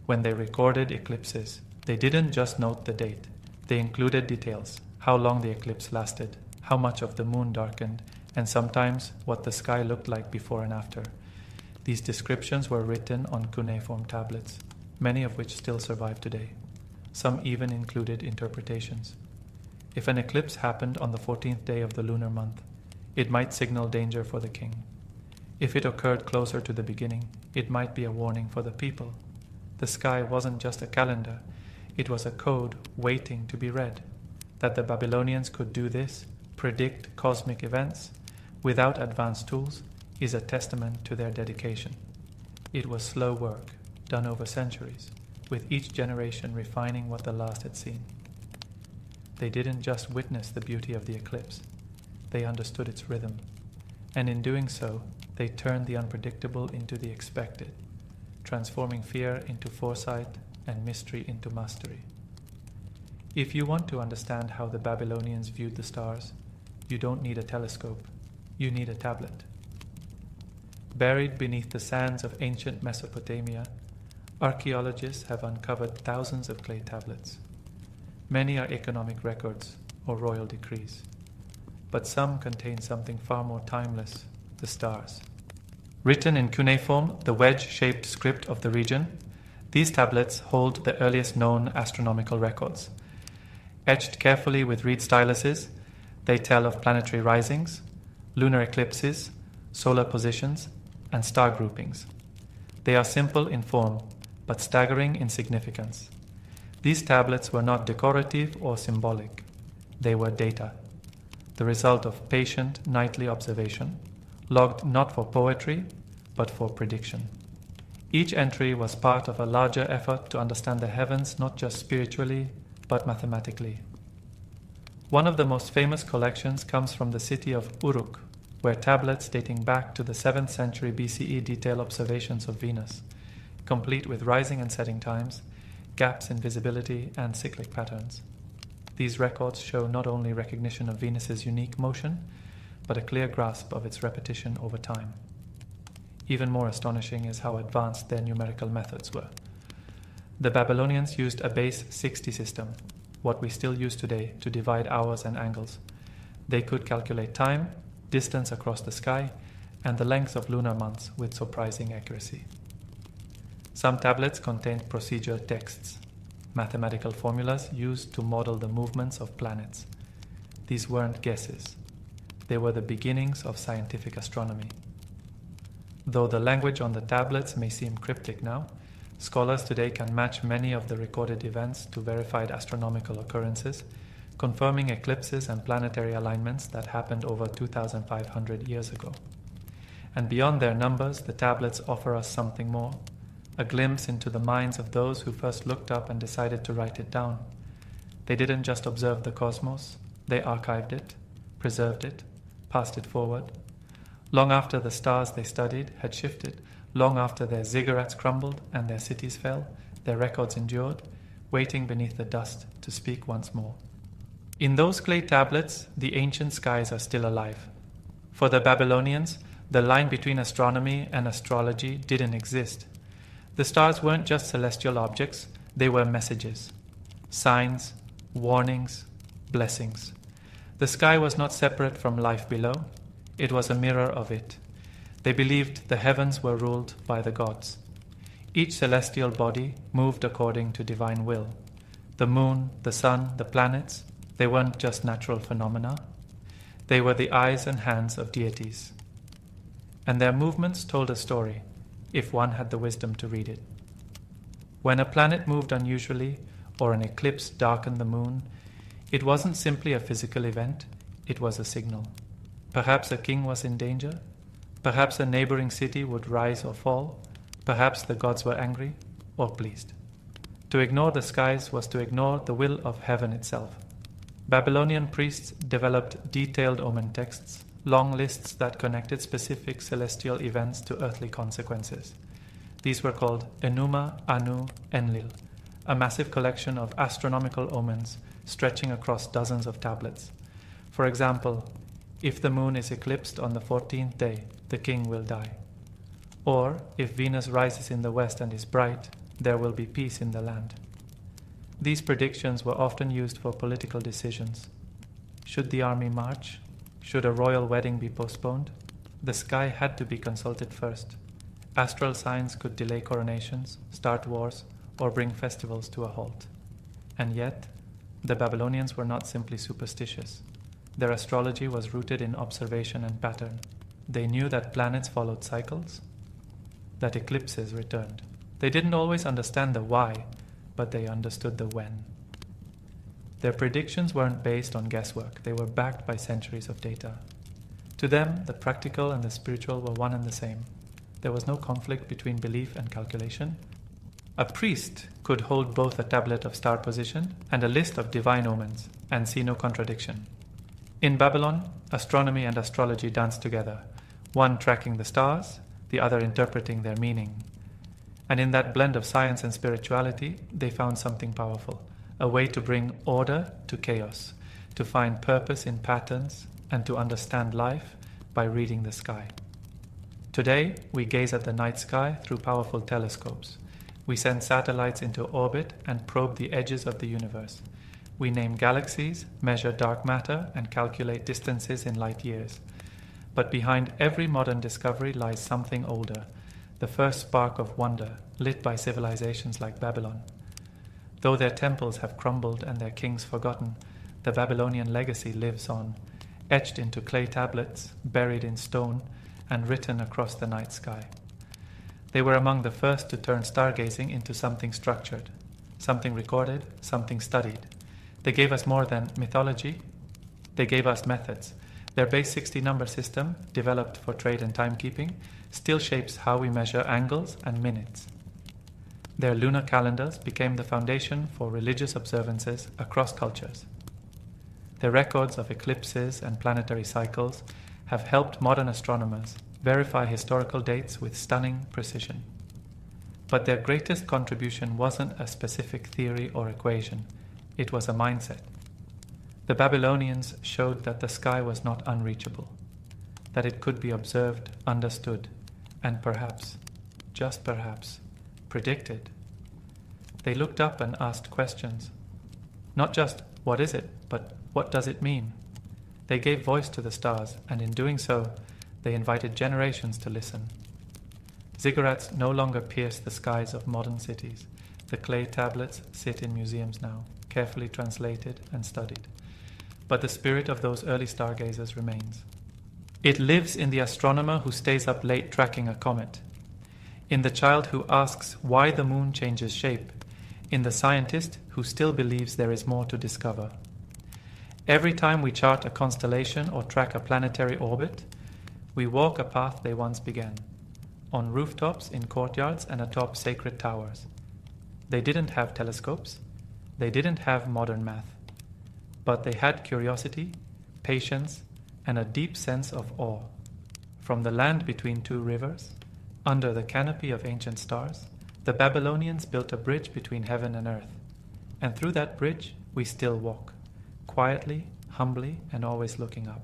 When they recorded eclipses, they didn't just note the date. They included details, how long the eclipse lasted, how much of the moon darkened, and sometimes what the sky looked like before and after. These descriptions were written on cuneiform tablets, many of which still survive today. Some even included interpretations. If an eclipse happened on the 14th day of the lunar month, it might signal danger for the king. If it occurred closer to the beginning, it might be a warning for the people. The sky wasn't just a calendar, it was a code waiting to be read. That the Babylonians could do this, predict cosmic events, without advanced tools, is a testament to their dedication. It was slow work, done over centuries, with each generation refining what the last had seen. They didn't just witness the beauty of the eclipse, they understood its rhythm, and in doing so, they turned the unpredictable into the expected, transforming fear into foresight and mystery into mastery. If you want to understand how the Babylonians viewed the stars, you don't need a telescope, you need a tablet. Buried beneath the sands of ancient Mesopotamia, archaeologists have uncovered thousands of clay tablets. Many are economic records or royal decrees, but some contain something far more timeless, the stars. Written in cuneiform, the wedge-shaped script of the region, these tablets hold the earliest known astronomical records. Etched carefully with reed styluses, they tell of planetary risings, lunar eclipses, solar positions, and star groupings. They are simple in form, but staggering in significance. These tablets were not decorative or symbolic. They were data, the result of patient nightly observation, logged not for poetry, but for prediction. Each entry was part of a larger effort to understand the heavens not just spiritually, but mathematically. One of the most famous collections comes from the city of Uruk, were tablets dating back to the 7th century BCE detail observations of Venus, complete with rising and setting times, gaps in visibility, and cyclic patterns. These records show not only recognition of Venus's unique motion, but a clear grasp of its repetition over time. Even more astonishing is how advanced their numerical methods were. The Babylonians used a base 60 system, what we still use today, to divide hours and angles. They could calculate time, distance across the sky, and the length of lunar months with surprising accuracy. Some tablets contained procedure texts, mathematical formulas used to model the movements of planets. These weren't guesses. They were the beginnings of scientific astronomy. Though the language on the tablets may seem cryptic now, scholars today can match many of the recorded events to verified astronomical occurrences, confirming eclipses and planetary alignments that happened over 2,500 years ago. And beyond their numbers, the tablets offer us something more, a glimpse into the minds of those who first looked up and decided to write it down. They didn't just observe the cosmos, they archived it, preserved it, passed it forward. Long after the stars they studied had shifted, long after their ziggurats crumbled and their cities fell, their records endured, waiting beneath the dust to speak once more. In those clay tablets, the ancient skies are still alive. For the Babylonians, the line between astronomy and astrology didn't exist. The stars weren't just celestial objects, they were messages, signs, warnings, blessings. The sky was not separate from life below, it was a mirror of it. They believed the heavens were ruled by the gods. Each celestial body moved according to divine will. The moon, the sun, the planets, they weren't just natural phenomena. They were the eyes and hands of deities. And their movements told a story, if one had the wisdom to read it. When a planet moved unusually, or an eclipse darkened the moon, it wasn't simply a physical event, it was a signal. Perhaps a king was in danger. Perhaps a neighboring city would rise or fall. Perhaps the gods were angry or pleased. To ignore the skies was to ignore the will of heaven itself. Babylonian priests developed detailed omen texts, long lists that connected specific celestial events to earthly consequences. These were called Enuma, Anu, Enlil, a massive collection of astronomical omens stretching across dozens of tablets. For example, if the moon is eclipsed on the 14th day, the king will die. Or, if Venus rises in the west and is bright, there will be peace in the land. These predictions were often used for political decisions. Should the army march? Should a royal wedding be postponed? The sky had to be consulted first. Astral signs could delay coronations, start wars, or bring festivals to a halt. And yet, the Babylonians were not simply superstitious. Their astrology was rooted in observation and pattern. They knew that planets followed cycles, that eclipses returned. They didn't always understand the why, but they understood the when. Their predictions weren't based on guesswork, they were backed by centuries of data. To them, the practical and the spiritual were one and the same. There was no conflict between belief and calculation. A priest could hold both a tablet of star position and a list of divine omens and see no contradiction. In Babylon, astronomy and astrology danced together, one tracking the stars, the other interpreting their meaning. And in that blend of science and spirituality, they found something powerful, a way to bring order to chaos, to find purpose in patterns, and to understand life by reading the sky. Today, we gaze at the night sky through powerful telescopes. We send satellites into orbit and probe the edges of the universe. We name galaxies, measure dark matter, and calculate distances in light years. But behind every modern discovery lies something older, the first spark of wonder lit by civilizations like Babylon. Though their temples have crumbled and their kings forgotten, the Babylonian legacy lives on, etched into clay tablets, buried in stone, and written across the night sky. They were among the first to turn stargazing into something structured, something recorded, something studied. They gave us more than mythology. They gave us methods. Their base 60 number system, developed for trade and timekeeping, still shapes how we measure angles and minutes. Their lunar calendars became the foundation for religious observances across cultures. Their records of eclipses and planetary cycles have helped modern astronomers verify historical dates with stunning precision. But their greatest contribution wasn't a specific theory or equation, it was a mindset. The Babylonians showed that the sky was not unreachable, that it could be observed, understood, and perhaps, just perhaps, predicted. They looked up and asked questions. Not just, what is it, but what does it mean? They gave voice to the stars, and in doing so, they invited generations to listen. Ziggurats no longer pierce the skies of modern cities. The clay tablets sit in museums now, carefully translated and studied. But the spirit of those early stargazers remains. It lives in the astronomer who stays up late tracking a comet, in the child who asks why the moon changes shape, in the scientist who still believes there is more to discover. Every time we chart a constellation or track a planetary orbit, we walk a path they once began, on rooftops, in courtyards, and atop sacred towers. They didn't have telescopes, they didn't have modern math, but they had curiosity, patience, and a deep sense of awe. From the land between two rivers, under the canopy of ancient stars, the Babylonians built a bridge between heaven and earth, and through that bridge we still walk, quietly, humbly, and always looking up.